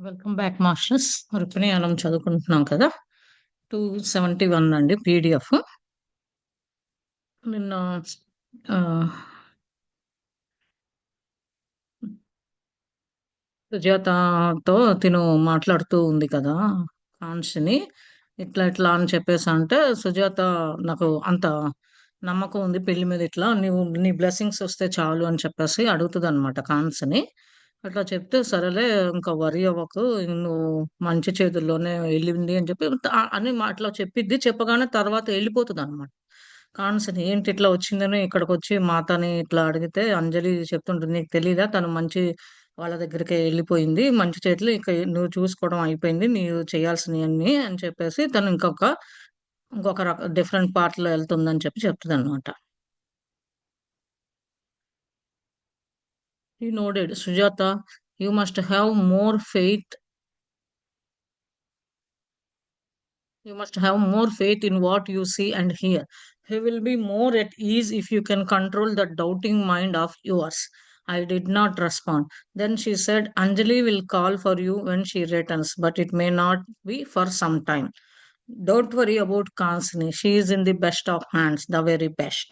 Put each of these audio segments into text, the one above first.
Welcome back masters. Rukmini మనం చదువుకుంటున్నాం కదా. 271 అండి పీడిఎఫ్. నిన్న ఆ, సుజాతతో తిను మాట్లాడుతూ ఉంది కదా, కాన్స్ని ఇట్లా ఇట్లా అని చెప్పేసి అంటే, సుజాత నాకు అంత నమ్మకం ఉంది పెళ్లి మీద, ఇట్లా నీవు నీ బ్లెస్సింగ్స్ వస్తే చాలు అని చెప్పేసి అడుగుతుంది అనమాట కాన్స్ని. అట్లా చెప్తే సరేలే, ఇంకా వరి అవ్వకు, నువ్వు మంచి చేతుల్లోనే వెళ్ళింది అని చెప్పి అని అట్లా చెప్పిద్ది. చెప్పగానే తర్వాత వెళ్ళిపోతుంది అనమాట. కాన్స్ని ఏంటి ఇట్లా వచ్చిందని ఇక్కడికి వచ్చి మాతని ఇట్లా అడిగితే, అంజలి చెప్తుంటుంది, నీకు తెలీదా తను మంచి వాళ్ళ దగ్గరికి వెళ్ళిపోయింది, మంచి చేతులు ఇక నువ్వు చూసుకోవడం అయిపోయింది, నీవు చేయాల్సినవన్నీ అని చెప్పేసి తను ఇంకొక డిఫరెంట్ పార్ట్ లో వెళ్తుందని చెప్పి చెప్తుంది అనమాట. He nodded. Sujata, you must have more faith. You must have more faith in what you see and hear. He will be more at ease if you can control the doubting mind of yours. I did not respond. Then she said, Anjali will call for you when she returns, but it may not be for some time. Don't worry about Kansini. She is in the best of hands, the very best.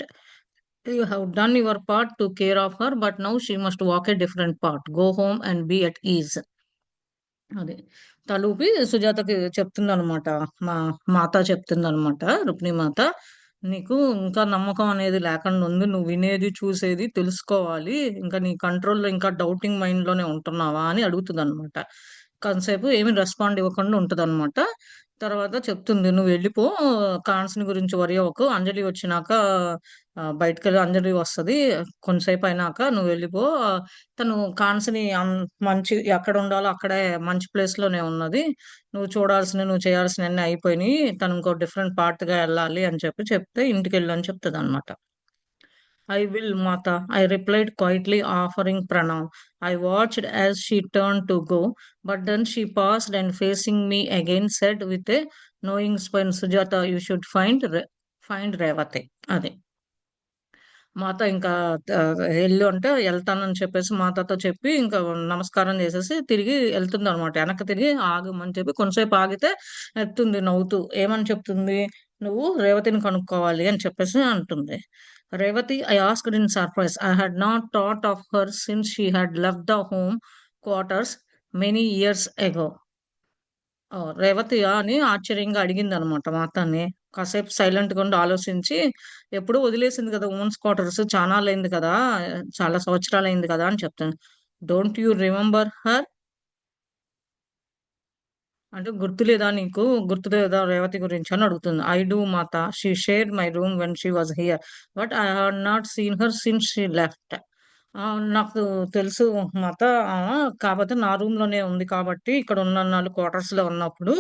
You have done your part to care of her, but now she must walk a different path. Go home and be at ease. అదే తలూపి సుజాతకి చెప్తుందనమాట. మా మాత చెప్తుందనమాట, రుక్మిణి మాత, నీకు ఇంకా నమ్మకం అనేది లేకుండా ఉంది, నువ్వు వినేది చూసేది తెలుసుకోవాలి, ఇంకా నీ కంట్రోల్లో ఇంకా డౌటింగ్ మైండ్ లోనే ఉంటున్నావా అని అడుగుతుంది అనమాట. కొంతసేపు ఏమి రెస్పాండ్ ఇవ్వకుండా ఉంటదన్నమాట. తర్వాత చెప్తుంది, నువ్వు వెళ్ళిపో, కాన్స్ని గురించి వరి అవ్వకు, అంజలి వచ్చినాక బయటకెళ్ళి అంజలి వస్తది, కొంతసేపు అయినాక నువ్వు వెళ్ళిపో. తను కాన్స్ని మంచి ఎక్కడ ఉండాలో అక్కడే మంచి ప్లేస్ లోనే ఉన్నది, నువ్వు చూడాల్సిన నువ్వు చేయాల్సినవన్నీ అయిపోయినాయి, తను ఇంకో డిఫరెంట్ పార్ట్ గా వెళ్ళాలి అని చెప్పి చెప్తే ఇంటికి వెళ్ళు అని చెప్తుంది అనమాట. I will, Mata, I replied quietly, offering pranam. I watched as she turned to go, but then she paused and facing me again said with a knowing spine, Sujata, you should find Revati. అదే మాత ఇంకా ఎల్లు అంటే వెళ్తానని చెప్పేసి మాతతో చెప్పి ఇంకా నమస్కారం చేసేసి తిరిగి వెళ్తుంది అనమాట. వెనక్కి తిరిగి ఆగమని చెప్పి కొంతసేపు ఆగితే ఎత్తుంది నవ్వుతూ, ఏమని చెప్తుంది, నువ్వు రేవతిని కనుక్కోవాలి అని చెప్పేసి అంటుంది. Revathi, I asked in surprise. I had not thought of her since she had left the home quarters many years ago. రేవతియా అని ఆశ్చర్యంగా అడిగింది అనమాట మా అత్తని. కాసేపు సైలెంట్ గా ఉండి ఆలోచించి, ఎప్పుడూ వదిలేసింది కదా ఉమెన్స్ క్వార్టర్స్, చాలా అయింది కదా, చాలా సంవత్సరాలు అయింది కదా అని చెప్తాను. డోంట్ యూ రిమెంబర్ హర్ అంటే, గుర్తులేదా నీకు, గుర్తులేదా రేవతి గురించి అని అడుగుతుంది. I do Mata, she shared my room when she was here, but I have not seen her since she left. నాకు తెలుసు మాత, ఆ, కాకపోతే నా రూమ్ లోనే ఉంది కాబట్టి, ఇక్కడ ఉన్న 4 క్వార్టర్స్ లో ఉన్నప్పుడు,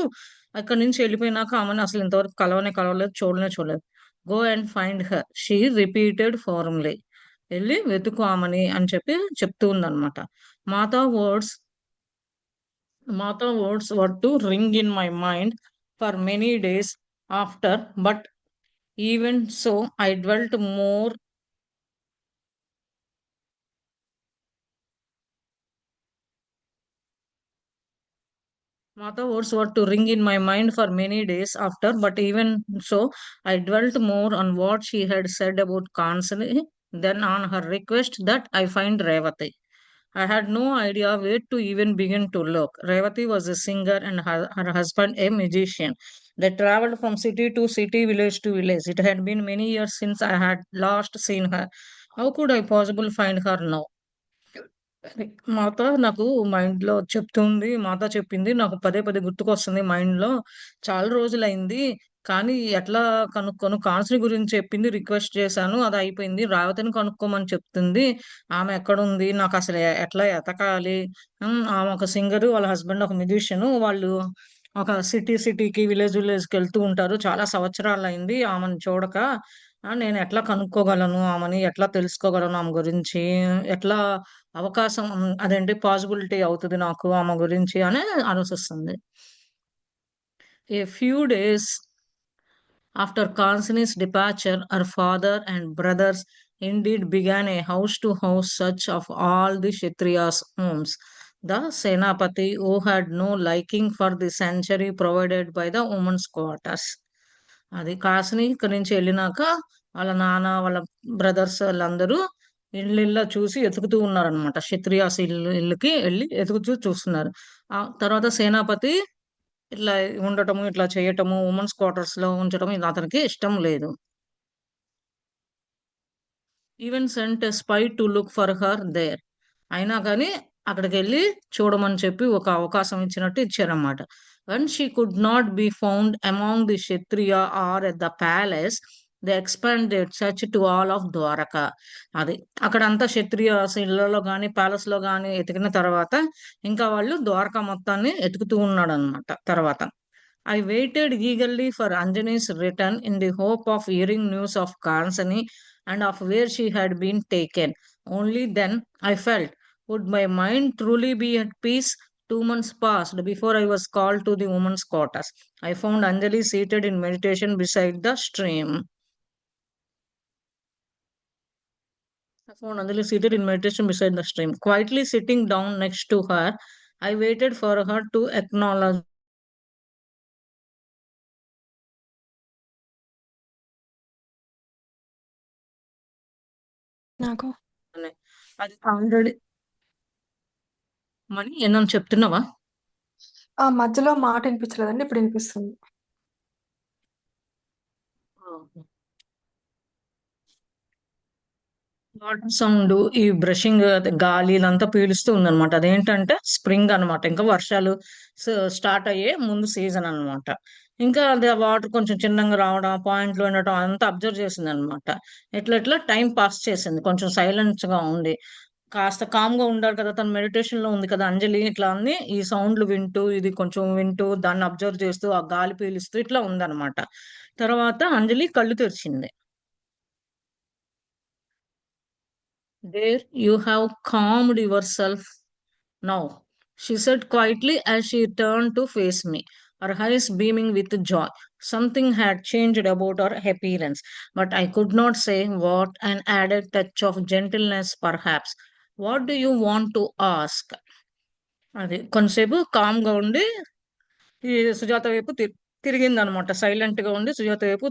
అక్కడ నుంచి వెళ్ళిపోయినాక ఆమెను అసలు ఇంతవరకు కలవలేదు, చూడలేదు. Go and find her, she repeated firmly. వెళ్ళి వెతుకు ఆమెని అని చెప్పి చెప్తూ ఉందన్నమాట. మాతా words Martha words were to ring in my mind for many days after, but even so, I dwelt more. Martha words were to ring in my mind for many days after, but even so, I dwelt more on what she had said about Kansani than on her request that I find Revati. I had no idea where to even begin to look. Revati was a singer and her husband a musician. They traveled from city to city, village to village. It had been many years since I had last seen her. How could I possibly find her now? అది మాత నాకు mind లో చెప్తుంది. మాత చెప్పింది నాకు పదే పదే గుర్తుకొస్తుంది mind లో. చాలా రోజులైంది, కానీ ఎట్లా కనుక్కోను, కాన్స్ని గురించి చెప్పింది, రిక్వెస్ట్ చేశాను, అది అయిపోయింది, రావతిని కనుక్కోమని చెప్తుంది. ఆమె ఎక్కడుంది, నాకు అసలు ఎట్లా ఎతకాలి. ఆమె ఒక సింగరు, వాళ్ళ హస్బెండ్ ఒక మ్యూజిషియన్, వాళ్ళు ఒక సిటీకి విలేజ్కి వెళ్తూ ఉంటారు, చాలా సంవత్సరాలు అయింది ఆమెను చూడక. నేను ఎట్లా కనుక్కోగలను ఆమెని, ఎట్లా తెలుసుకోగలను ఆమె గురించి, ఎట్లా అవకాశం అదేంటి పాసిబిలిటీ అవుతది నాకు ఆమె గురించి అని ఆలోచిస్తుంది. A few days after Kansini's departure, her father and brothers indeed began a house to house search of all the Kshatriyas' homes. the Senapati, who had no liking for the sanctuary provided by the women's quarters. అది కాసిని ఇక్కడి నుంచి వెళ్ళినాక వాళ్ళ నాన్న వాళ్ళ brothers వాళ్ళందరూ ఇళ్ళ చూసి ఎతుకుతూ ఉన్నారనమాట. క్షత్రియాస్ ఇల్లుకి వెళ్ళి ఎతుకుతూ చూస్తున్నారు. ఆ తర్వాత సేనాపతి ఇట్లా ఉండటము, ఇట్లా చేయటము, ఉమెన్స్ క్వార్టర్స్ లో ఉంచడం ఇది అతనికి ఇష్టం లేదు. Even sent a spy to look for her there. అయినా కానీ అక్కడికి వెళ్ళి చూడమని చెప్పి ఒక అవకాశం ఇచ్చినట్టు ఇచ్చారన్నమాట. When she could not be found among the Kshatriya or at the palace, the expanded search to all of Dwarka. అది అక్కడంతా క్షత్రియ ఇళ్లలో కానీ ప్యాలెస్ లో కానీ ఎతికిన తర్వాత ఇంకా వాళ్ళు ద్వారకా మొత్తాన్ని ఎతుకుతూ ఉన్నాడు అనమాట. తర్వాత I waited eagerly for Anjani's return in the hope of hearing news of Kansani and of where she had been taken. Only then I felt, would my mind truly be at peace? 2 months passed before I was called to the women's quarters. I found Anjali seated in meditation beside the stream. I found Anjali seated in meditation beside the stream. Quietly sitting down next to her, I waited for her to acknowledge. నాకు అది already money ఏమన్నా చెప్తున్నావా? మధ్యలో మాట వినిపించలేదండి. ఇప్పుడు వినిపిస్తుంది. Water sound, ఈ brushing, గాలి ఇదంతా పీలుస్తూ ఉందన్నమాట. అదేంటంటే స్ప్రింగ్ అన్నమాట. ఇంకా వర్షాలు స్టార్ట్ అయ్యే ముందు సీజన్ అన్నమాట. ఇంకా అది ఆ వాటర్ కొంచెం చిన్నగా రావడం, పాయింట్లు ఉండటం అంతా అబ్జర్వ్ చేసింది అనమాట. ఎట్లా ఎట్లా టైం పాస్ చేసింది కొంచెం సైలెన్స్ గా ఉండి. కాస్త కామ్ గా ఉండాలి కదా, తన మెడిటేషన్ లో ఉంది కదా అంజలి. ఇట్లా అన్ని ఈ సౌండ్లు వింటూ, ఇది కొంచెం వింటూ, దాన్ని అబ్జర్వ్ చేస్తూ, ఆ గాలి పీలుస్తూ ఇట్లా ఉందన్నమాట. తర్వాత అంజలి కళ్ళు తెరిచింది. There you have calmed yourself now, she said quietly as she turned to face me, her eyes beaming with joy. Something had changed about her appearance, but I could not say what. An added touch of gentleness, perhaps. What do you want to ask? అది కొంతసేపు com గా ఉండి ఈ సుజాత వైపు తిరిగింది అనమాట. Silent గా ఉండి సుజాత వైపు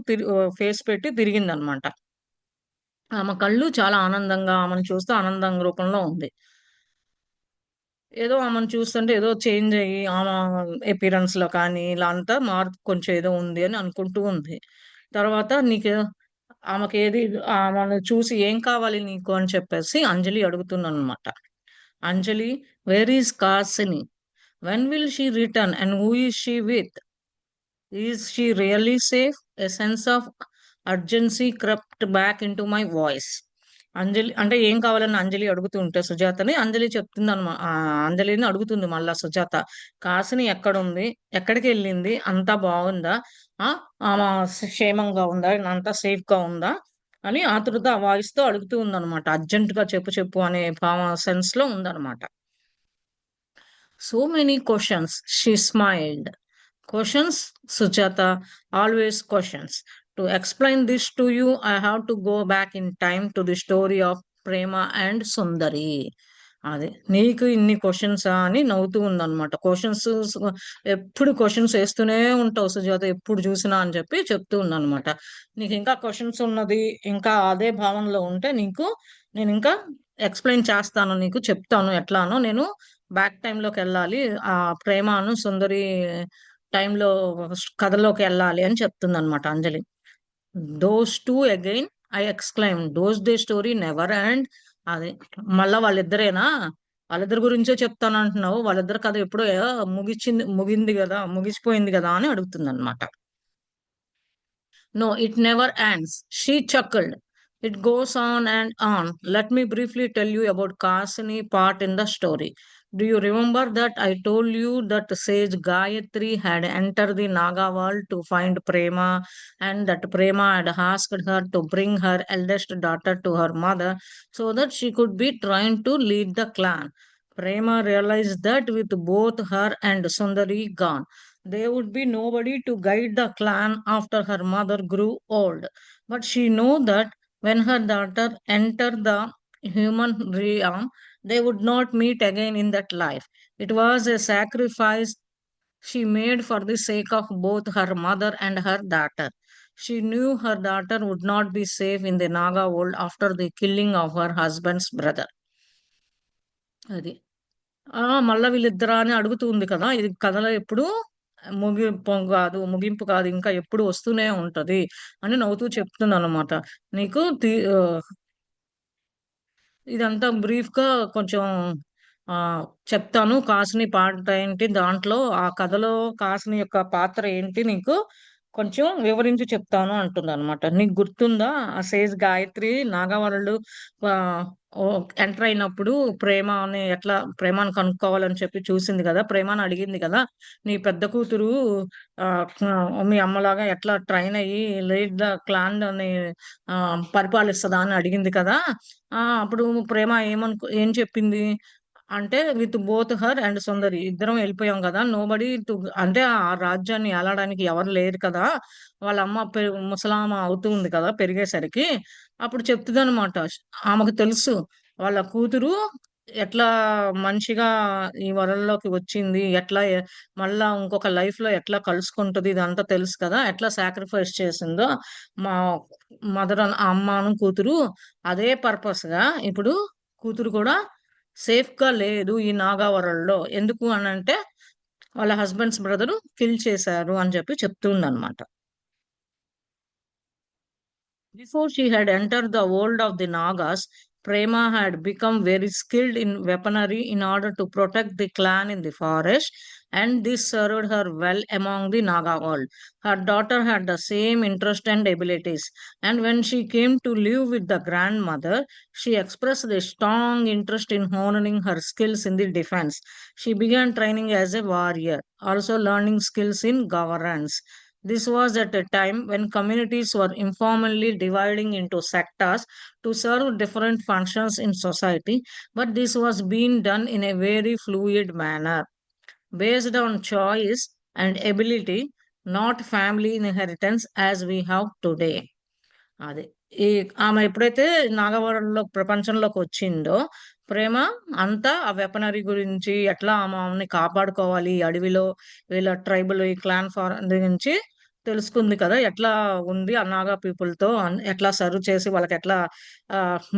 ఫేస్ పెట్టి తిరిగింది అనమాట. ఆమె కళ్ళు చాలా ఆనందంగా, ఆమెను చూస్తే ఆనందం రూపంలో ఉంది. ఏదో ఆమెను చూస్తుంటే ఏదో చేంజ్ అయ్యి ఆమె అపియరెన్స్ లో కానీ ఇలా అంతా మార్పు కొంచెం ఏదో ఉంది అని అనుకుంటూ ఉంది. తర్వాత నీకు ఆమెకి ఏది, ఆమెను చూసి ఏం కావాలి నీకు అని చెప్పేసి అంజలి అడుగుతున్నాను అనమాట. Anjali, where is Kasini? When will she return and who is she with? Is she really safe? A sense of urgency crept back into my voice. Anjali అంటే ఏం కావాలని అంజలి అడుగుతూ ఉంటే సుజాతని అంజలి చెప్తుంది అనమాట. అంజలిని అడుగుతుంది మళ్ళా సుజాత, కాసిని ఎక్కడుంది, ఎక్కడికి వెళ్ళింది, అంతా బాగుందా, ఆ ఆమె క్షేమంగా ఉందా, అంతా సేఫ్ గా ఉందా అని ఆతృత ఆ వాయిస్ తో అడుగుతూ ఉందన్నమాట. అర్జెంట్ గా చెప్పు చెప్పు అనే భావ సెన్స్ లో ఉందన్నమాట. So many questions. She smiled. Questions, Sujata, always questions. To explain this to you, I have to go back in time to the story of Prema and Sundari. అదే నీకు ఇన్ని క్వశ్చన్స్ అని నవ్వుతూ ఉందన్నమాట. క్వశ్చన్స్ ఎప్పుడు questions వేస్తూనే ఉంటావు సుజాత, ఎప్పుడు చూసినా అని చెప్పి చెప్తూ ఉందన్నమాట. నీకు ఇంకా క్వశ్చన్స్ ఉన్నది, ఇంకా అదే భావనలో ఉంటే నీకు నేను ఇంకా ఎక్స్ప్లెయిన్ చేస్తాను, నీకు చెప్తాను ఎట్లానో. నేను బ్యాక్ టైంలోకి వెళ్ళాలి, ఆ ప్రేమను సుందరి టైంలో కథలోకి వెళ్ళాలి అని చెప్తుంది అనమాట Anjali. Those two again, I exclaim, those day story never end. అది మళ్ళా వాళ్ళిద్దరేనా, వాళ్ళిద్దరి గురించే చెప్తాను అంటున్నావు, వాళ్ళిద్దరు కథ ఎప్పుడో ముగింది కదా, ముగిసిపోయింది కదా అని అడుగుతుంది అనమాట. No, it never ends. She chuckled. It goes on and on. Let me briefly tell you about Kasini part in the story. Do you remember that I told you that sage Gayatri had entered the Naga world to find Prema, and that Prema had asked her to bring her eldest daughter to her mother so that she could be trained to lead the clan? Prema realized that with both her and Sundari gone, there would be nobody to guide the clan after her mother grew old. But she knew that when her daughter entered the human realm, they would not meet again in that life. It was a sacrifice she made for the sake of both her mother and her daughter. She knew her daughter would not be safe in the Naga world after the killing of her husband's brother. అది మళ్ళా వీళ్ళిద్దరా అని అడుగుతూ ఉంది కదా, ఇది కథలో ఎప్పుడు ముగింపు కాదు, ఇంకా ఎప్పుడు వస్తూనే ఉంటది అని నవ్వుతూ చెప్తుంది అనమాట. నీకు ఇదంతా బ్రీఫ్‌గా కొంచెం చెప్తాను. 'కాసిని' పాట ఏంటి, దాంట్లో ఆ కథలో 'కాసిని' యొక్క పాత్ర ఏంటి నీకు కొంచెం వివరించి చెప్తాను అంటుందనమాట. నీకు గుర్తుందా? ఆ 'సేజ్ గాయత్రి' నాగవరుడు ఆహ్, ఎంటర్ అయినప్పుడు ప్రేమని కనుక్కోవాలని చెప్పి చూసింది గదా! ప్రేమని అడిగింది గదా! నీ పెద్ద కూతురు మీ అమ్మలాగా ఎట్లా ట్రైన్ అయ్యి లీడ్ ద క్లాన్ అని పరిపాలిస్తదా అని అడిగింది కదా! అప్పుడు ప్రేమ ఏం చెప్పింది? అంటే విత్ బోత్ హర్ అండ్ సుందరి ఇద్దరం ఎళ్ళిపోయాం గదా! నోబడీ టు అంటే ఆ రాజ్యాన్ని ఏలడానికి ఎవరు లేరు కదా! వాళ్ళ అమ్మ ముసలామ అవుతూ ఉంది కదా! పెరిగేసరికి. అప్పుడు చెప్తదనమాట. ఆమెకు తెలుసు వాళ్ళ కూతురు ఎట్లా మనిషిగా ఈ వరల్డ్‌లోకి వచ్చింది. మళ్ళా ఇంకొక లైఫ్‌లో ఎట్లా కలుసుకుంటది ఇదంతా తెలుసు కదా! ఎట్లా సాక్రిఫైస్ చేసిందో మా అమ్మను కూతురు అదే పర్పస్‌గా ఇప్పుడు కూతురు కూడా సేఫ్‌గా లేదు ఈ నాగావరంలో. ఎందుకు అనంటే వాళ్ళ హస్బెండ్స్ బ్రదరు కిల్ చేశారు అని చెప్తుందనమాట. Before she had entered the world of the Nagas, Prema had become very skilled in weaponry in order to protect the clan in the forest, and this served her well among the Naga world. Her daughter had the same interest and abilities, and when she came to live with the grandmother, she expressed a strong interest in honing her skills in the defense. She began training as a warrior, also learning skills in governance. This was at a time when communities were informally dividing into sectors to serve different functions in society, but this was being done in a very fluid manner, based on choice and ability, not family inheritance as we have today. అది. ఈ ఆమె ఎప్పుడైతే నాగవరంలో ప్రపంచంలోకొచ్చిందో, ప్రేమ అంతా ఆ weaponry గురించి, ఎట్లా ఆమెని కాపాడుకోవాలి, ఈ అడవిలో వీళ్ళ ట్రైబల్ ఈ క్లాన్ గురించి తెలుసుకుంది కదా! ఎట్లా ఉంది ఆ నాగా పీపుల్‌తో ఎట్లా సర్వ్ చేసి వాళ్ళకెట్లా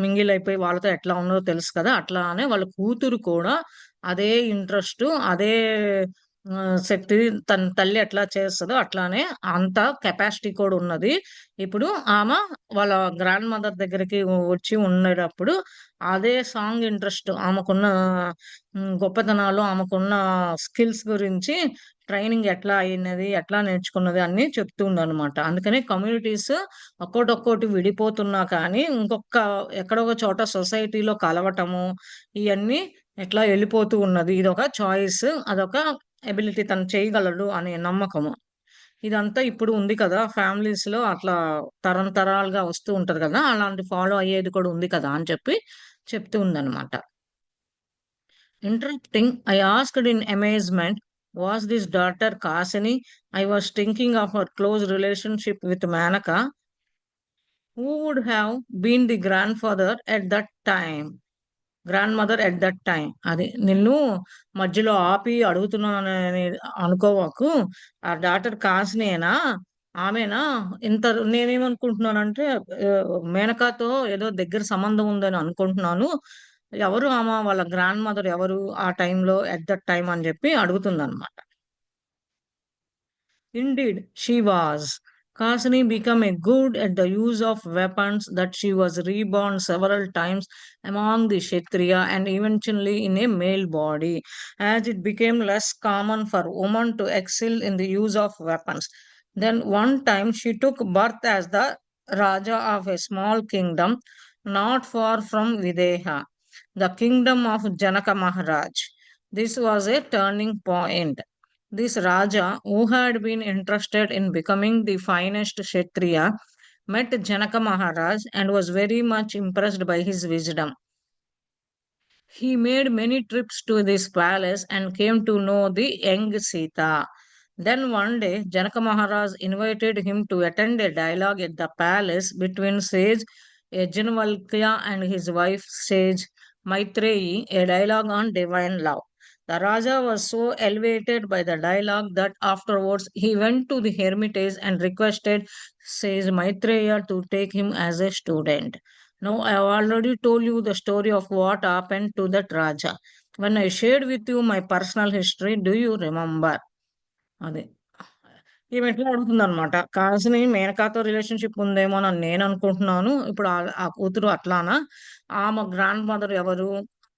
మింగిల్ అయిపోయి వాళ్ళతో ఎట్లా ఉన్నదో తెలుసు కదా! అట్లానే వాళ్ళ కూతురు కూడా అదే ఇంట్రెస్టు, అదే శక్తి తన తల్లి ఎట్లా చేస్తదో అట్లానే అంత కెపాసిటీ కూడా ఉన్నది. ఇప్పుడు ఆమె వాళ్ళ గ్రాండ్ మదర్ దగ్గరికి వచ్చి ఉండేటప్పుడు అదే సాంగ్ ఇంట్రెస్ట్ ఆమెకున్న గొప్పతనాలు, ఆమెకున్న స్కిల్స్ గురించి ట్రైనింగ్ ఎట్లా అయినది, ఎట్లా నేర్చుకున్నది అన్నీ చెప్తుందనమాట. అందుకని కమ్యూనిటీస్ ఒక్కోటొక్కోటి విడిపోతున్నా కానీ, ఎక్కడో ఒక చోట సొసైటీలో కలవటము, ఇయన్నీ ఎట్లా ఎళ్ళిపోతూ ఉన్నది. ఇదొక చాయిస్. అదొక ఎబిలిటీ తను చేయగలడు అనే నమ్మకము. ఇదంతా ఇప్పుడు ఉంది కదా! ఫ్యామిలీస్‌లో అట్లా తరం తరాలుగా వస్తూ ఉంటది కదా! అలాంటి ఫాలో అయ్యేది కూడా ఉంది కదా! అని చెప్తూ ఉందనమాట. Interrupting, I asked in amazement, was this daughter Kasini? I was thinking of her close relationship with Manaka. Who would have been the grandfather at that time? Grandmother at that time. అది నిన్ను మధ్యలో ఆపి అడుగుతున్నానని అనుకోవకు. ఆ daughter కాసినేనా? ఆమేనా? నేనేమనుకుంటున్నానంటే మేనకతో ఏదో దగ్గర సంబంధం ఉందని అనుకుంటున్నాను. ఎవరు వాళ్ళ గ్రాండ్‌మదర్ ఎవరు ఆ టైంలో ఎట్ దట్ టైమ్ అని జెప్పి అడుగుతుందనమాట. Indeed, she was. Kasini became a good at the use of weapons that she was reborn several times among the Kshatriya and eventually in a male body, as it became less common for women to excel in the use of weapons. Then one time she took birth as the Raja of a small kingdom not far from Videha, the kingdom of Janaka Maharaj. This was a turning point. This Raja, who had been interested in becoming the finest Kshatriya, met Janaka Maharaj and was very much impressed by his wisdom. He made many trips to this palace and came to know the young Sita. Then one day, Janaka Maharaj invited him to attend a dialogue at the palace between sage Yajnavalkya and his wife sage Maitreyi a dialogue on divine love. The Raja was so elevated by the dialogue that afterwards he went to the hermitage and requested sage Maitreya to take him as a student. Now, I have already told you the story of what happened to that Raja. When I shared with you my personal history, do you remember? అది ఈమె ఎట్లా అడుగుతుంది అనమాట. కాసిని మేనకాతో relationship ఉందేమో అని నేను అనుకుంటున్నాను. ఇప్పుడు ఆ కూతురు అట్లానా, ఆమె గ్రాండ్ మదర్ ఎవరు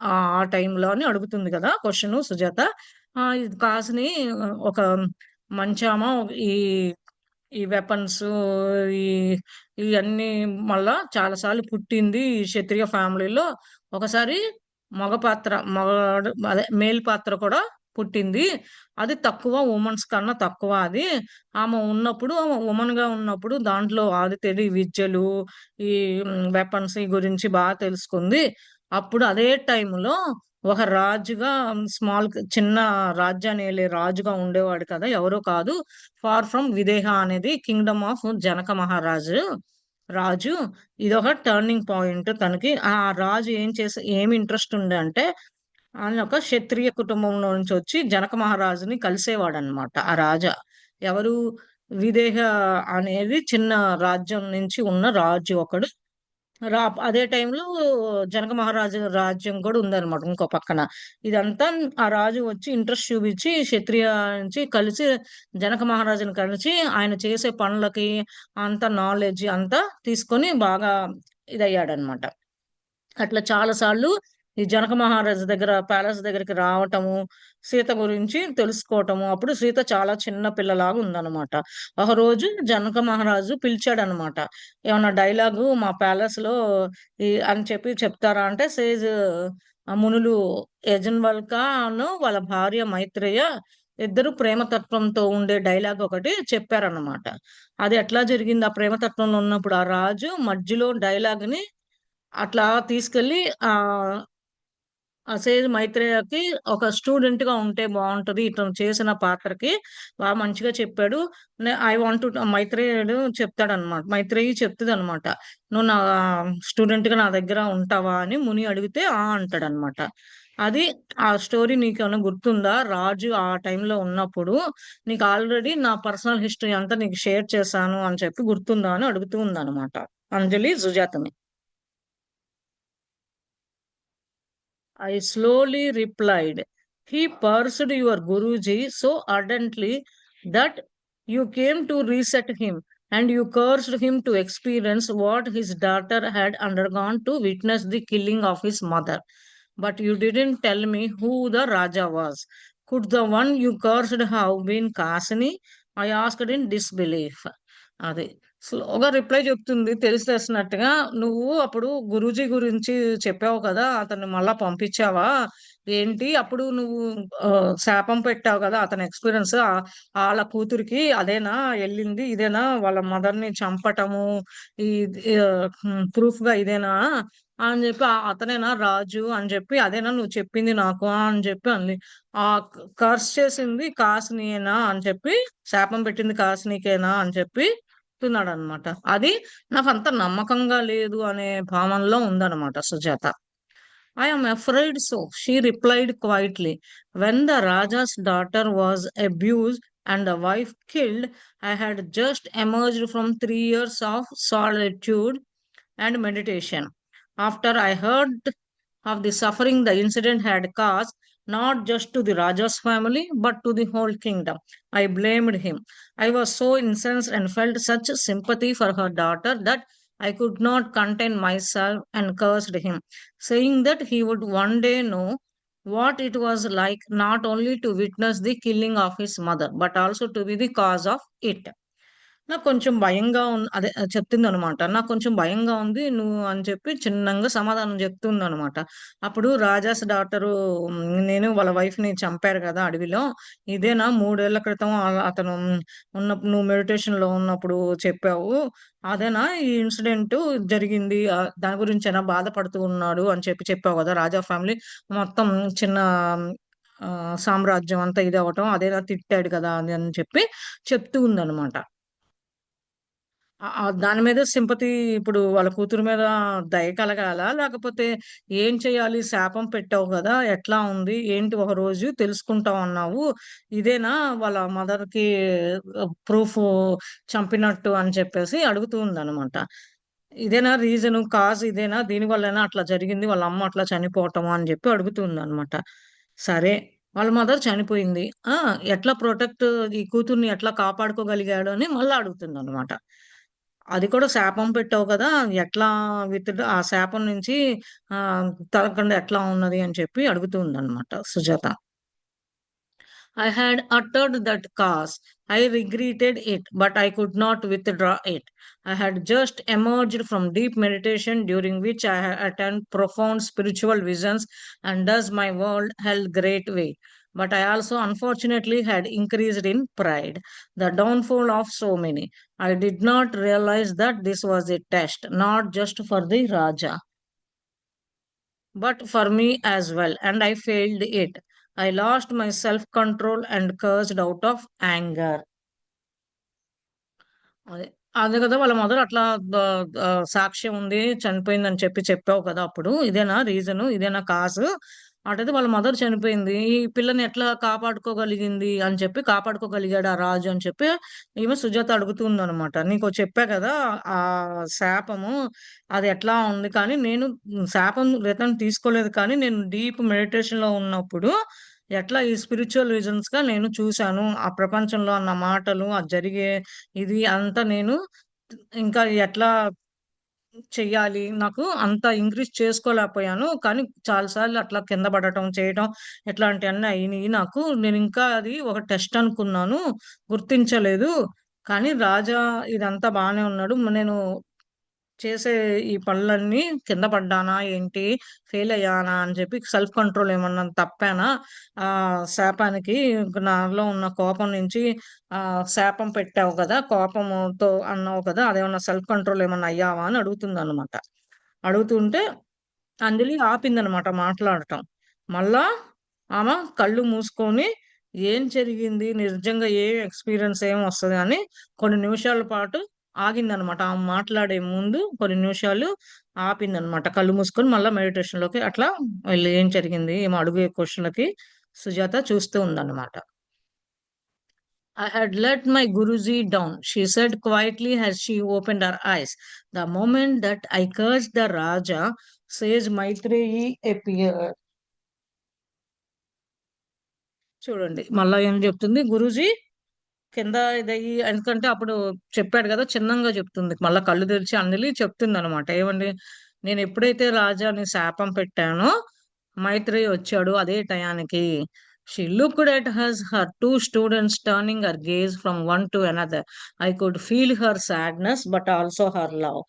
ఆ టైంలో అని అడుగుతుంది కదా క్వశ్చన్ సుజాత. ఇది కాసిని ఒక మంచామ, ఈ ఈ వెపన్స్, ఈ ఇవన్నీ మళ్ళా చాలాసార్లు పుట్టింది ఈ క్షత్రియ ఫ్యామిలీలో. ఒకసారి మగ పాత్ర, మగ అదే మేల్ పాత్ర కూడా పుట్టింది. అది తక్కువ, ఉమెన్స్ కన్నా తక్కువ అది. ఆమె ఉన్నప్పుడు, ఆమె ఉమెన్ గా ఉన్నప్పుడు దాంట్లో అది తెలియ విద్యలు, ఈ వెపన్స్ ఈ గురించి బాగా తెలుసుకుంది. అప్పుడు అదే టైంలో ఒక రాజుగా, స్మాల్ చిన్న రాజ్యాన్ని ఏలే రాజుగా ఉండేవాడు కదా, ఎవరో కాదు, ఫార్ ఫ్రమ్ విదేహ అనేది కింగ్డమ్ ఆఫ్ జనక మహారాజు రాజు. ఇదొక టర్నింగ్ పాయింట్ తనకి. ఆ రాజు ఏం చేసే ఏమి ఇంట్రెస్ట్ ఉండే అంటే, ఆయన ఒక క్షత్రియ కుటుంబంలో నుంచి వచ్చి జనక మహారాజుని కలిసేవాడు అనమాట ఆ రాజా. ఎవరు? విదేహ అనేది చిన్న రాజ్యం నుంచి ఉన్న రాజు ఒకడు. అదే టైంలో జనక మహారాజు రాజ్యం కూడా ఉందన్నమాట ఇంకో పక్కన. ఇదంతా ఆ రాజు వచ్చి ఇంట్రెస్ట్ చూపించి క్షత్రియ నుంచి కలిసి జనక మహారాజుని కలిసి ఆయన చేసే పనులకి అంత నాలెడ్జ్ అంతా తీసుకొని బాగా ఇదయ్యాడనమాట. అట్లా చాలా సార్లు ఈ జనక మహారాజు దగ్గర ప్యాలెస్ దగ్గరికి రావటము, సీత గురించి తెలుసుకోవటము. అప్పుడు సీత చాలా చిన్న పిల్లలాగా ఉందన్నమాట. ఒక రోజు జనక మహారాజు పిలిచాడనమాట. ఏమన్నా డైలాగు మా ప్యాలెస్ లో ఈ అని చెప్పి చెప్తారా అంటే, సేజ్ మునులు యజన్వల్కాను వాళ్ళ భార్య మైత్రేయ ఇద్దరు ప్రేమతత్వంతో ఉండే డైలాగ్ ఒకటి చెప్పారన్నమాట. అది ఎట్లా జరిగింది? ఆ ప్రేమతత్వంలో ఉన్నప్పుడు ఆ రాజు మధ్యలో డైలాగ్ ని అట్లా తీసుకెళ్ళి ఆ సేజ్ మైత్రేయకి ఒక స్టూడెంట్ గా ఉంటే బాగుంటది ఇతను చేసిన పాత్రకి, బాగా మంచిగా చెప్పాడు. ఐ వాంట్ మైత్రేయుడు చెప్తాడనమాట, మైత్రేయి చెప్తుంది అనమాట, నువ్వు నా స్టూడెంట్ గా నా దగ్గర ఉంటావా అని ముని అడిగితే ఆ అంటాడనమాట. అది ఆ స్టోరీ నీకు ఏమైనా గుర్తుందా? రాజు ఆ టైంలో ఉన్నప్పుడు నీకు ఆల్రెడీ నా పర్సనల్ హిస్టరీ అంతా నీకు షేర్ చేశాను అని చెప్పి గుర్తుందా అని అడుగుతూ ఉందన్నమాట అంజలి సుజాతని. I slowly replied, he pursued your Guruji so ardently that you came to reset him and you cursed him to experience what his daughter had undergone to witness the killing of his mother. But you didn't tell me who the Raja was. Could the one you cursed have been Kasini? I asked in disbelief. అది స్లోగా reply చెప్తుంది తెలిసి తెలిసినట్టుగా. నువ్వు అప్పుడు గురూజీ గురించి చెప్పావు కదా, అతన్ని మళ్ళా పంపించావా ఏంటి? అప్పుడు నువ్వు శాపం పెట్టావు కదా, అతని ఎక్స్పీరియన్స్ వాళ్ళ కూతురికి అదేనా వెళ్ళింది? ఇదేనా వాళ్ళ మదర్ ని చంపటము? ఈ ప్రూఫ్ గా ఇదేనా అని చెప్పి, అతనేనా రాజు అని చెప్పి, అదేనా నువ్వు చెప్పింది నాకు అని చెప్పి అంది. ఆ కర్స్ చేసింది కాసినేనా అని చెప్పి, శాపం పెట్టింది కాసినికేనా అని చెప్పి చెప్తున్నాడనమాట. అది నాకు అంత నమ్మకంగా లేదు అనే భావనలో ఉందన్నమాట Sujatha. I am afraid so, she replied quietly. When the Raja's daughter was abused and the wife killed, I had just emerged from 3 years of solitude and meditation. After I heard of the suffering the incident had caused, not just to the Raja's family, but to the whole kingdom, I blamed him. I was so incensed and felt such sympathy for her daughter that I could not contain myself and cursed him, saying that he would one day know what it was like not only to witness the killing of his mother, but also to be the cause of it. నాకు కొంచెం భయంగా అదే చెప్తుందనమాట. నాకు కొంచెం భయంగా ఉంది నువ్వు అని చెప్పి చిన్నంగా సమాధానం చెప్తుందనమాట. అప్పుడు రాజాస్ డాటరు, నేను వాళ్ళ వైఫ్‌ని చంపారు కదా అడవిలో. ఇదేనా 3 ఏళ్ల క్రితం అతను ఉన్నప్పుడు నువ్వు మెడిటేషన్‌లో ఉన్నప్పుడు చెప్పావు. అదేనా ఈ ఇన్సిడెంట్ జరిగింది? దాని గురించేనా బాధపడుతూ ఉన్నాడు అని చెప్పి చెప్పావు కదా! రాజా ఫ్యామిలీ మొత్తం చిన్న సామ్రాజ్యం అంతా ఇదవ్వటం అదేనా తిట్టాడు కదా! అని చెప్పి చెప్తూ ఉందనమాట. దాని మీద సింపతి, ఇప్పుడు వాళ్ళ కూతురు మీద దయ కలగాల? లేకపోతే ఏం చేయాలి? శాపం పెట్టావు కదా! ఎట్లా ఉంది? ఏంటి ఒక రోజు తెలుసుకుంటాం అన్నావు. ఇదేనా వాళ్ళ మదర్‌కి ప్రూఫ్ చంపినట్టు అని చెప్పేసి అడుగుతూ ఉందనమాట. ఇదేనా రీజను? కాజ్ ఇదేనా? దీని వల్లేనా అట్లా జరిగింది? వాళ్ళ అమ్మ అట్లా చనిపోవటము అని చెప్పి అడుగుతుందనమాట. సరే. వాళ్ళ మదర్ చనిపోయింది. ఆ! ఎట్లా ఈ కూతుర్ని ఎట్లా కాపాడుకోగలిగాడు అని మళ్ళా అడుగుతుందనమాట. అది కూడా శాపం పెట్టావు కదా! ఎట్లా ఆ శాపం నుంచి తగ్గకుండా ఎట్లా ఉన్నది అని చెప్పి అడుగుతుందనమాట Sujatha. I had uttered that cause. I regretted it, but I could not withdraw it. I had just emerged from deep meditation during which I had attained profound spiritual visions, and thus my world held great weight. But I also unfortunately had increased in pride, the downfall of so many. I did not realize that this was a test, not just for the Raja, but for me as well, and I failed it. I lost my self control and cursed out of anger. అదే. అదే కదా! వాళ్ళ mother అట్లా the సాక్ష్యం ఉంది, చనిపోయిందని చెప్పి చెప్పావు కదా! అప్పుడు. ఇదేనా రీజను? ఇదేనా కాజు? అటైతే వాళ్ళ మదర్ చనిపోయింది. ఈ పిల్లని ఎట్లా కాపాడుకోగలిగింది అని చెప్పి, కాపాడుకోగలిగాడు ఆ రాజు అని చెప్పి ఈమె సుజాత అడుగుతుందనమాట. నీకో చెప్పా కదా! ఆ శాపము అది ఎట్లా ఉంది కానీ నేను శాపం రిటర్న్ తీసుకోలేదు కానీ నేను డీప్ మెడిటేషన్‌లో ఉన్నప్పుడు ఎట్లా ఈ స్పిరిచ్యువల్ విజన్స్‌గా నేను చూసాను. ఆ ప్రపంచంలో అన్న మాటలు, అది జరిగే ఇది అంతా నేను ఇంకా ఎట్లా చెయ్యాలి? నాకు అంత ఇంక్రీజ్ చేసుకోలేకపోయాను. కానీ చాలా సార్లు అట్లా కింద పడటం, చేయటం ఇట్లాంటియన్నీ అయినియి నాకు. నేనింకా అది ఒక టెస్ట్ అనుకున్నాను. గుర్తించలేదు. కానీ రాజా ఇదంతా బానే ఉన్నాడు. నేను చేసే ఈ పనులన్నీ కింద పడ్డానా ఏంటి? ఫెయిల్ అయ్యానా అని చెప్పి సెల్ఫ్ కంట్రోల్ ఏమన్నా తప్పానా? శాపానికి నాలో ఉన్న కోపం నుంచి శాపం పెట్టావు కదా! కోపముతో అన్నావు కదా! అదేమన్నా సెల్ఫ్ కంట్రోల్ ఏమన్నా అయ్యావా అని అడుగుతుందనమాట. అడుగుతుంటే అంజలి ఆపిందనమాట మాట్లాడటం. మళ్ళా ఆమె కళ్ళు మూసుకొని ఏం జరిగింది? నిజంగా ఎక్స్‌పీరియన్స్ ఏం వస్తది అని కొన్ని నిమిషాల పాటు ఆగిందనమాట. ఆమె మాట్లాడే ముందు కొన్ని నిమిషాలు ఆపిందనమాట. కళ్ళు మూసుకొని మళ్ళా మెడిటేషన్‌లోకి అట్లా వెళ్లి ఏం జరిగింది? ఈమె అడిగే క్వెషన్‌లకి సుజాత చూస్తూ ఉందన్నమాట. I had let my Guruji down, she said quietly as she opened her eyes. The moment that I cursed the Raja, says Maitreyi appeared. చూడండి. మళ్ళా ఏం చెప్తుంది గురూజీ కింద ఇదయ్యి, ఎందుకంటే అప్పుడు చెప్పాడు గదా! చిన్నంగా చెప్తుంది. మళ్ళా కళ్ళు తెరిచి అంజలి చెప్తుందనమాట. ఏవండి, నేనెప్పుడైతే రాజాని శాపం పెట్టానో, మైత్రేయి వచ్చాడు అదే టయానికి. She looked at us, her two students turning her gaze from one to another. I could feel her sadness, but also her love.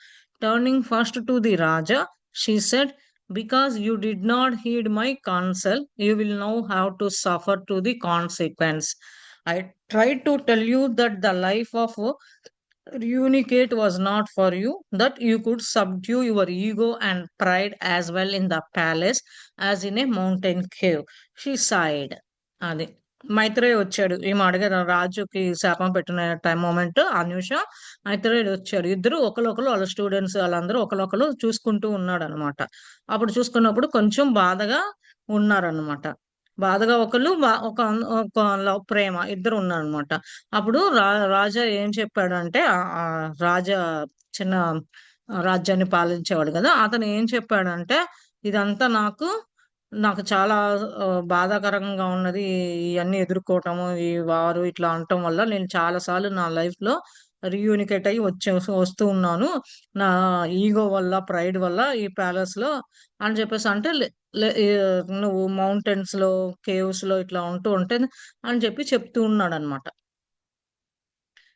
Turning first to the Raja, she said, because you did not heed my counsel, you will now have to suffer to the consequence. I tried to tell you that the life of Reunicate was not for you, that you could subdue your ego and pride as well in the palace as in a mountain cave. She sighed. అది. మైత్రేయి వచ్చాడు. ఈమె అడిగారు రాజుకి శాపం పెట్టిన moment ఆ నిమిషం మైత్రేయుడు వచ్చాడు. ఇద్దరు ఒకళ్ళొకళ్ళు వాళ్ళ స్టూడెంట్స్ ఆళ్ళందరూ ఒకళ్ళొకళ్ళు చూసుకుంటూ ఉన్నాడనమాట. అప్పుడు చూసుకున్నప్పుడు కొంచెం బాధగా ఉన్నారనమాట. బాధగా ఒకళ్ళు ఒక ఒక లవ్ ప్రేమ ఇద్దరు ఉన్నారనమాట. అప్పుడు రాజా ఏం చెప్పాడంటే రాజా చిన్న రాజ్యాన్ని పాలించేవాడు గదా! అతను ఏం చెప్పాడంటే, "ఇదంతా నాకు చాలా బాధాకరంగా ఉన్నది. ఇయన్నీ ఎదుర్కోవటము, ఈ వారు ఇట్లా అనటం వల్ల నేను చాలా సార్లు నా లైఫ్‌లో రీయూనికేట్ అయ్యి వస్తూ ఉన్నాను. నా ఈగో వల్ల, ప్రైడ్ వల్ల ఈ ప్యాలెస్‌లో" అని చెప్పేసి అంటే నువ్వు మౌంటైన్స్‌లో, కేవ్స్‌లో ఇట్లా ఉంటూ ఉంటే అని చెప్పి చెప్తూ ఉన్నాడనమాట.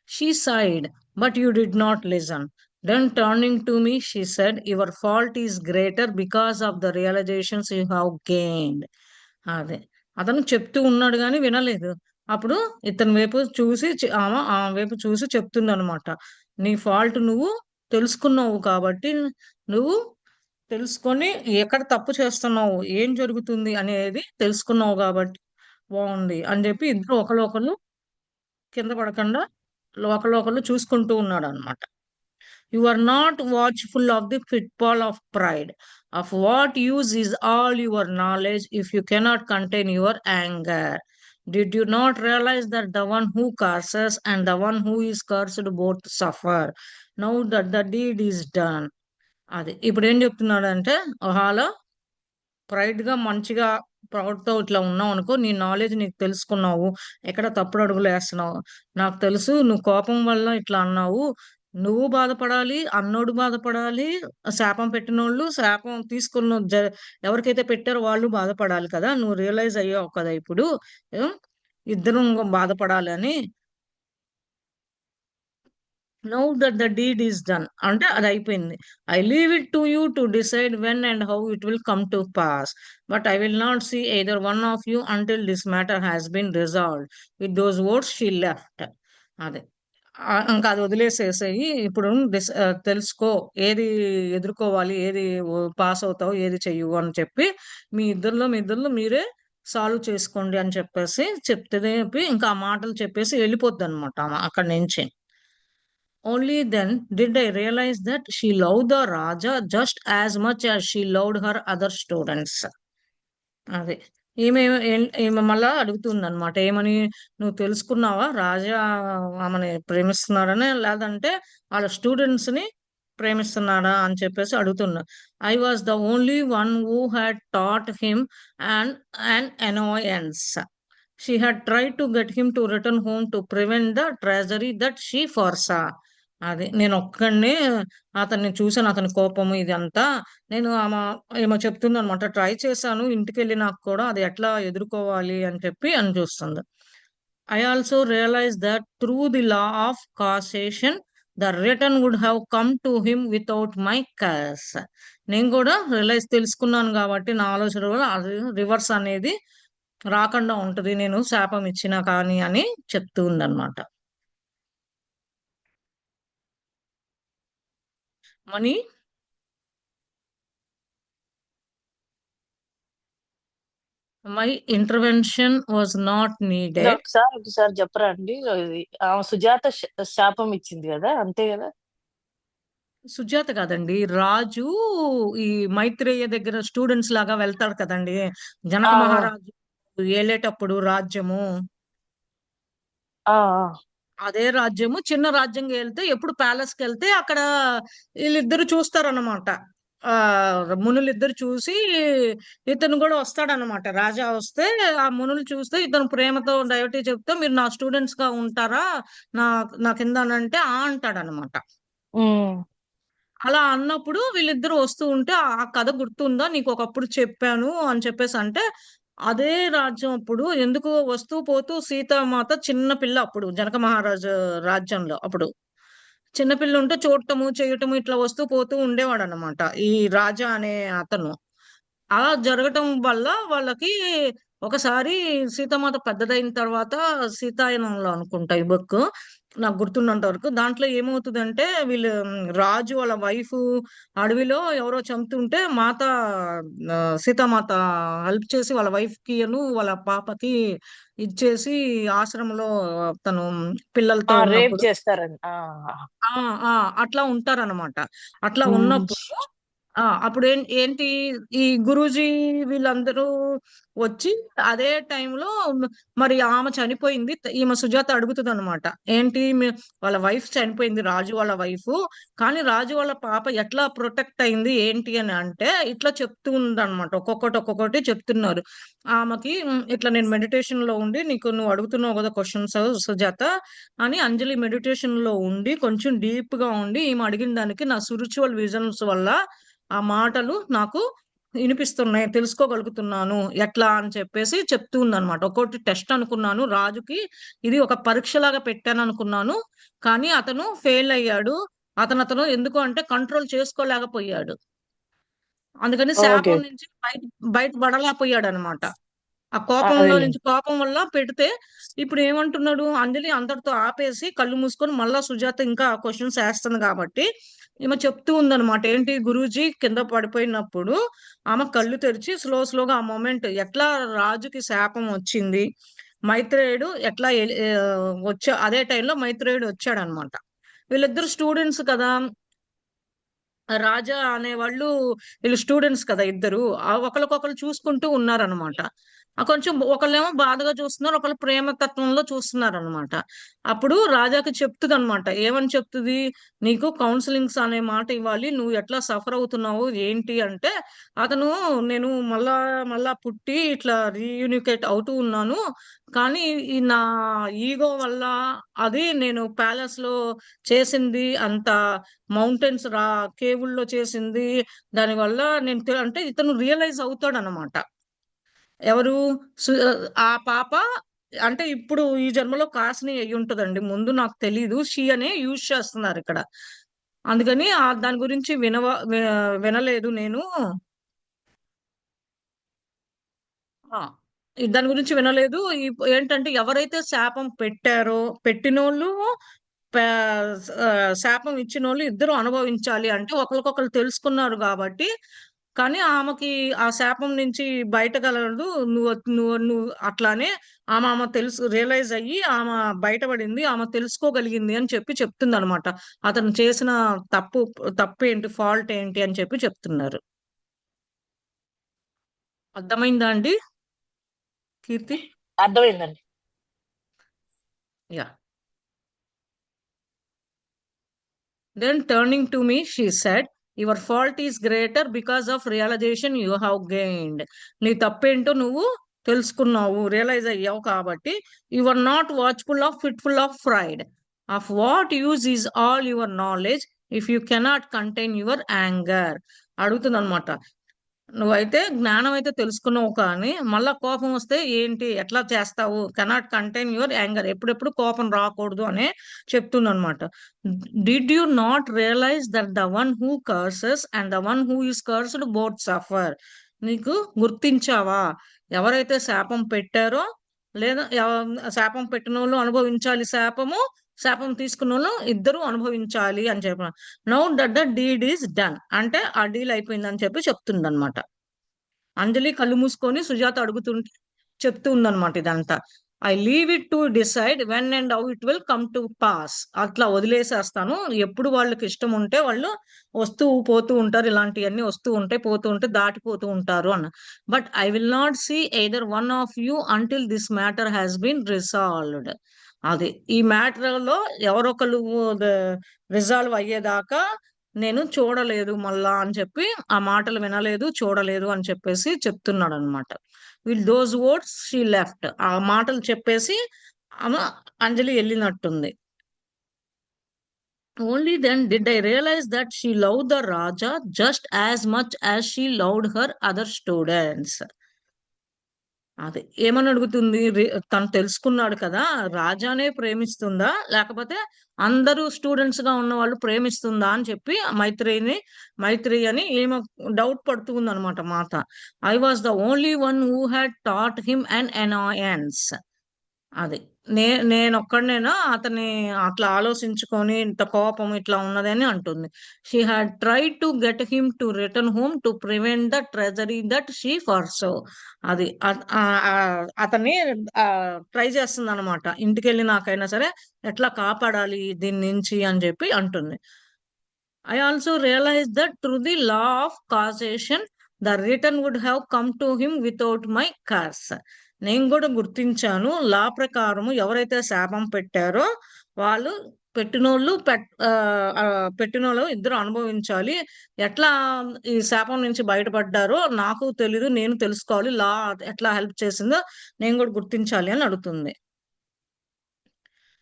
She sighed, but you did not listen. Then turning to me, she said, your fault is greater because of the realizations you have gained. అదే. అతను చెప్తూ ఉన్నాడు గానీ వినలేదు. అప్పుడు ఇతని వైపు చూసి ఆమె వైపు చూసి చెప్తుందనమాట. నీ ఫాల్ట్ నువ్వు తెలుసుకున్నావు కాబట్టి, నువ్వు తెలుసుకొని ఎక్కడ తప్పు చేస్తున్నావు, ఏం జరుగుతుంది అనేది తెలుసుకున్నావు గాబట్టి బావుంది అని జెప్పి ఇద్దరు ఒకళ్ళొకళ్ళు కింద పడకుండా ఒకళ్ళొకళ్ళు చూసుకుంటూ ఉన్నాడనమాట. You are not watchful of the pitfall of pride. Of what use is all your knowledge if you cannot contain your anger? Did you not realize that the one who curses and the one who is cursed both suffer? Now that the deed is done. అది ఇప్పుడు ఏం చెప్తున్నాడంటే, hollow pride గా మంచిగా proud తో ఇట్లా ఉన్నావు అనుకో, నీ నాలెడ్జ్ నీకు తెలుసుకున్నావు, ఎక్కడ తప్పుడు అడుగులు వేస్తున్నావు నాకు తెలుసు, నువ్వు కోపం వల్ల ఇట్లా అన్నావు, నువ్వు బాధపడాలి, అన్నోడు బాధపడాలి, శాపం పెట్టినోళ్ళు శాపం తీసుకున్న ఎవరికైతే పెట్టారో వాళ్ళు బాధపడాలి కదా, నువ్వు రియలైజ్ అయ్యావు కదా ఇప్పుడు, ఏం, ఇద్దరం బాధపడాలి అని. Now that the deed is done అంటే అది అయిపోయింది. I leave it to you to decide when and how it will come to pass, but I will not see either one of you until this matter has been resolved. With those words she left. అదే ఇంకా అది వదిలేసేసేయి, ఇప్పుడు తెలుసుకో ఏది ఎదుర్కోవాలి, ఏది pass అవుతావు, ఏది చెయ్యవు అని చెప్పి మీ ఇద్దరిలో మీరే సాల్వ్ చేసుకోండి అని చెప్పేసి చెప్తే ఇంకా ఆ మాటలు చెప్పేసి వెళ్ళిపోద్ది అనమాట అక్కడి నుంచి. Only then did I realize that she loved the Raja just as much as she loved her other students. అదే ఈమె మళ్ళా అడుగుతుంది అనమాట, ఏమని, నువ్వు తెలుసుకున్నావా రాజా ఆమెని ప్రేమిస్తున్నాడని, లేదంటే వాళ్ళ స్టూడెంట్స్ ని ప్రేమిస్తున్నాడా అని చెప్పేసి అడుగుతున్నా. I was the only one who had taught him and and annoyance. She had try to get him to return home to prevent the treasury that she foresaw. అది నేను ఒక్కడినే అతన్ని చూసాను, అతని కోపము ఇదంతా. నేను ఏమో చెప్తుంది అనమాట, ట్రై చేశాను ఇంటికి వెళ్ళి, నాకు కూడా అది ఎట్లా ఎదుర్కోవాలి అని చెప్పి అని చూస్తుంది. I also realise that through the law of causation the return would have come to him without my curse. నేను కూడా తెలుసుకున్నాను కాబట్టి నా ఆలోచన కూడా అది రివర్స్ అనేది రాకుండా ఉంటది నేను శాపం ఇచ్చినా కానీ అని చెప్తూ ఉందన్నమాట. Money my intervention was not ఇది నీడెడ్. ఒకసారి చెప్పరా అండి? ఇది ఆమె సుజాత శాపం ఇచ్చింది కదా, అంతే కదా? సుజాత కాదండి, రాజు ఈ మైత్రేయ దగ్గర స్టూడెంట్స్ లాగా వెళ్తాడు కదండి, జనక ఆహా. మహారాజు ఏలేటప్పుడు రాజ్యము, ఆ, అదే రాజ్యము చిన్న రాజ్యంగా వెళ్తే ఎప్పుడు ప్యాలెస్ కి వెళ్తే అక్కడ వీళ్ళిద్దరు చూస్తారన్నమాట. ఆ మునులిద్దరు చూసి ఇతను కూడా వస్తాడనమాట, రాజా వస్తే ఆ మునులు చూస్తే ఇతను ప్రేమతో డైవర్టీ చెప్తే, మీరు నా స్టూడెంట్స్ గా ఉంటారా నా నా కింద అని అంటే ఆ అంటాడనమాట. ఉమ్, అలా అన్నప్పుడు వీళ్ళిద్దరు వస్తూ ఉంటే, ఆ కథ గుర్తుందా నీకు, ఒకప్పుడు చెప్పాను అని చెప్పేసి అంటే, అదే రాజ్యం అప్పుడు ఎందుకు వస్తూ పోతూ సీతామాత చిన్న పిల్ల అప్పుడు జనక మహారాజు రాజ్యంలో అప్పుడు చిన్నపిల్ల ఉంటే చూడటము చేయటము ఇట్లా వస్తూ పోతూ ఉండేవాడు అనమాట ఈ రాజా అనే అతను. అలా జరగటం వల్ల వాళ్ళకి ఒకసారి సీతామాత పెద్దదైన తర్వాత, సీతాయనంలో అనుకుంటా ఈ బుక్ నాకు గుర్తున్నంత వరకు, దాంట్లో ఏమవుతుందంటే వీళ్ళు రాజు వాళ్ళ వైఫ్ అడవిలో ఎవరో చంపుతుంటే సీతామాత హెల్ప్ చేసి వాళ్ళ వైఫ్ కి వాళ్ళ పాపకి ఇచ్చేసి ఆశ్రమంలో తను పిల్లలతో రేప్ ఉన్నప్పుడు చేస్తారని. ఆ ఆ అట్లా ఉంటారన్నమాట. అట్లా ఉమ్, ఉన్నప్పుడు అప్పుడు ఏంటి, ఈ గురూజీ వీళ్ళందరూ వచ్చి అదే టైంలో మరి ఆమె చనిపోయింది, ఈమె సుజాత అడుగుతుంది అనమాట, ఏంటి వాళ్ళ వైఫ్ చనిపోయింది, రాజు వాళ్ళ వైఫ్, కానీ రాజు వాళ్ళ పాప ఎట్లా ప్రొటెక్ట్ అయింది ఏంటి అని అంటే ఇట్లా చెప్తూ ఉందన్నమాట, ఒక్కొక్కటి చెప్తున్నారు ఆమెకి. ఇట్లా నేను మెడిటేషన్ లో ఉండి నీకు నువ్వు అడుగుతున్నావు కదా క్వశ్చన్స్ సుజాత అని, అంజలి మెడిటేషన్ లో ఉండి కొంచెం డీప్ గా ఉండి ఈమె అడిగిన దానికి నా స్పిరిచువల్ విజన్స్ వల్ల ఆ మాటలు నాకు వినిపిస్తున్నాయి, తెలుసుకోగలుగుతున్నాను ఎట్లా అని చెప్పేసి చెప్తూ ఉందన్నమాట. ఒక్కొక్కటి టెస్ట్ అనుకున్నాను, రాజుకి ఇది ఒక పరీక్షలాగా పెట్టాను అనుకున్నాను, కానీ అతను ఫెయిల్ అయ్యాడు. అతను ఎందుకు అంటే కంట్రోల్ చేసుకోలేకపోయాడు, అందుకని ఓకే. శాపం నుంచి బయటపడలేకపోయాడు అనమాట. ఆ కోపంలో అదేలే. నుంచి కోపం వల్ల పెడితే ఇప్పుడు ఏమంటున్నాడు, అంజలి అంతటితో ఆపేసి కళ్ళు మూసుకొని మళ్ళా సుజాత ఇంకా క్వశ్చన్స్ వేస్తుంది కాబట్టి ఈమె చెప్తూ ఉందన్నమాట, ఏంటి గురూజీ కింద పడిపోయినప్పుడు ఆమె కళ్ళు తెరిచి స్లోగా ఆ మూమెంట్ ఎట్లా రాజుకి శాపం వచ్చింది, మైత్రేయుడు ఎట్లా అదే టైంలో మైత్రేయుడు వచ్చాడు అనమాట. వీళ్ళిద్దరు స్టూడెంట్స్ కదా, రాజా అనేవాళ్ళు వీళ్ళు స్టూడెంట్స్ కదా ఇద్దరు, ఒకరికొకరు చూసుకుంటూ ఉన్నారనమాట. కొంచెం ఒకళ్ళేమో బాధగా చూస్తున్నారు, ఒకళ్ళు ప్రేమ తత్వంలో చూస్తున్నారు అనమాట. అప్పుడు రాజాకి చెప్తుంది అనమాట. ఏమని చెప్తుంది? నీకు కౌన్సిలింగ్స్ అనే మాట ఇవ్వాలి, నువ్వు ఎట్లా సఫర్ అవుతున్నావు ఏంటి అంటే, అతను నేను మళ్ళా మళ్ళా పుట్టి ఇట్లా రీయూనికేట్ అవుతూ ఉన్నాను, కానీ ఈ నా ఈగో వల్ల అది నేను ప్యాలెస్ లో చేసింది అంత మౌంటైన్స్ కేవుల్లో చేసింది, దానివల్ల నేను అంటే ఇతను రియలైజ్ అవుతాడు అనమాట. ఎవరు? ఆ పాప అంటే ఇప్పుడు ఈ జన్మలో కాసిని అయి ఉంటదండి, ముందు నాకు తెలీదు. షీ అనే యూజ్ చేస్తున్నారు ఇక్కడ, అందుకని దాని గురించి వినలేదు నేను. ఆ, దాని గురించి వినలేదు. ఏంటంటే ఎవరైతే శాపం పెట్టారో, పెట్టినోళ్ళు ప- శాపం ఇచ్చినోళ్ళు ఇద్దరు అనుభవించాలి అంటే ఒకరికొకరు తెలుసుకున్నారు కాబట్టి. కానీ ఆమెకి ఆ శాపం నుంచి బయటగలదు. నువ్వు నువ్వు నువ్వు అట్లానే ఆమె తెలుసు, రియలైజ్ అయ్యి ఆమె బయటపడింది, ఆమె తెలుసుకోగలిగింది అని చెప్పి చెప్తుంది అనమాట. అతను చేసిన తప్పు తప్పు ఏంటి, ఫాల్ట్ ఏంటి అని చెప్పి చెప్తున్నారు. అర్థమైందా అండి కీర్తి? అర్థమైందండి. Yeah. Then turning to me, she said, your fault is greater because of realization you have gained. నీ తప్పేంటో నువ్వు తెలుసుకున్నావు, రియలైజ్ అయ్యావు కాబట్టి. You are not watchful of fitful of pride. Of what use is all your knowledge if you cannot contain your anger. అడుగుతుంది అనమాట. నువ్వైతే జ్ఞానం అయితే తెలుసుకున్నావు, కానీ మళ్ళా కోపం వస్తే ఏంటి, ఎట్లా చేస్తావు? కెనాట్ కంటైన్ యువర్ యాంగర్, ఎప్పుడెప్పుడు కోపం రాకూడదు అనే చెప్తుంది అనమాట. Did you not realise that the one who curses and the one who is cursed both suffer? నీకు గుర్తించావా? ఎవరైతే శాపం పెట్టారో, లేదా శాపం పెట్టిన వాళ్ళు అనుభవించాలి శాపము, శాపం తీసుకున్న వాళ్ళు ఇద్దరు అనుభవించాలి అని చెప్పిన. Now that the deed is done అంటే ఆ డీల్ అయిపోయింది అని చెప్పి చెప్తుంది అనమాట. అంజలి కళ్ళు మూసుకొని సుజాత అడుగుతుంటే చెప్తూ ఉందన్నమాట ఇదంతా. I leave it to decide when and how it will come to pass. అట్లా వదిలేసేస్తాను, ఎప్పుడు వాళ్ళకి ఇష్టం ఉంటే వాళ్ళు వస్తూ పోతూ ఉంటారు, ఇలాంటివన్నీ వస్తూ ఉంటాయి పోతూ ఉంటే దాటిపోతూ ఉంటారు అన్న. But I will not see either one of you until this matter has been resolved. అది ఈ మ్యాటర్ లో ఎవరొకరు రిజాల్వ్ అయ్యేదాకా నేను చూడలేదు మళ్ళా అని చెప్పి, ఆ మాటలు వినలేదు, చూడలేదు అని చెప్పేసి చెప్తున్నాడు అనమాట. With those words she left. ఆ మాటలు చెప్పేసి ఆమె అంజలి వెళ్ళినట్టుంది. Only then did I realise that she love the Raja just as much as she loved her other students. అది ఏమని అడుగుతుంది, తను తెలుసుకున్నాడు కదా, రాజానే ప్రేమిస్తుందా లేకపోతే అందరూ స్టూడెంట్స్ గా ఉన్న వాళ్ళు ప్రేమిస్తుందా అని చెప్పి మైత్రి అని ఏమో డౌట్ పడుతూ ఉందన్నమాట మాత. I was the only one who had taught him and annoyance. అది నేనొక్కడినేనా అతన్ని అట్లా ఆలోచించుకొని ఇంత కోపం ఇట్లా ఉన్నదని అంటుంది. She had try to get him to return home to prevent the treasury that she foresaw. అది అతన్ని ట్రై చేస్తుంది అనమాట, ఇంటికెళ్ళి నాకైనా సరే ఎట్లా కాపాడాలి దీని నుంచి అని చెప్పి అంటుంది. I also realized that through the law of causation, the return would have come to him without my curse. నేను కూడా గుర్తించాను, లా ప్రకారము ఎవరైతే శాపం పెట్టారో వాళ్ళు పెట్టినోళ్ళు ఇద్దరు అనుభవించాలి. ఎట్లా ఈ శాపం నుంచి బయటపడ్డారో నాకు తెలీదు, నేను తెలుసుకోవాలి, లా ఎట్లా హెల్ప్ చేసిందో నేను కూడా గుర్తించాలి అని అడుగుతుంది.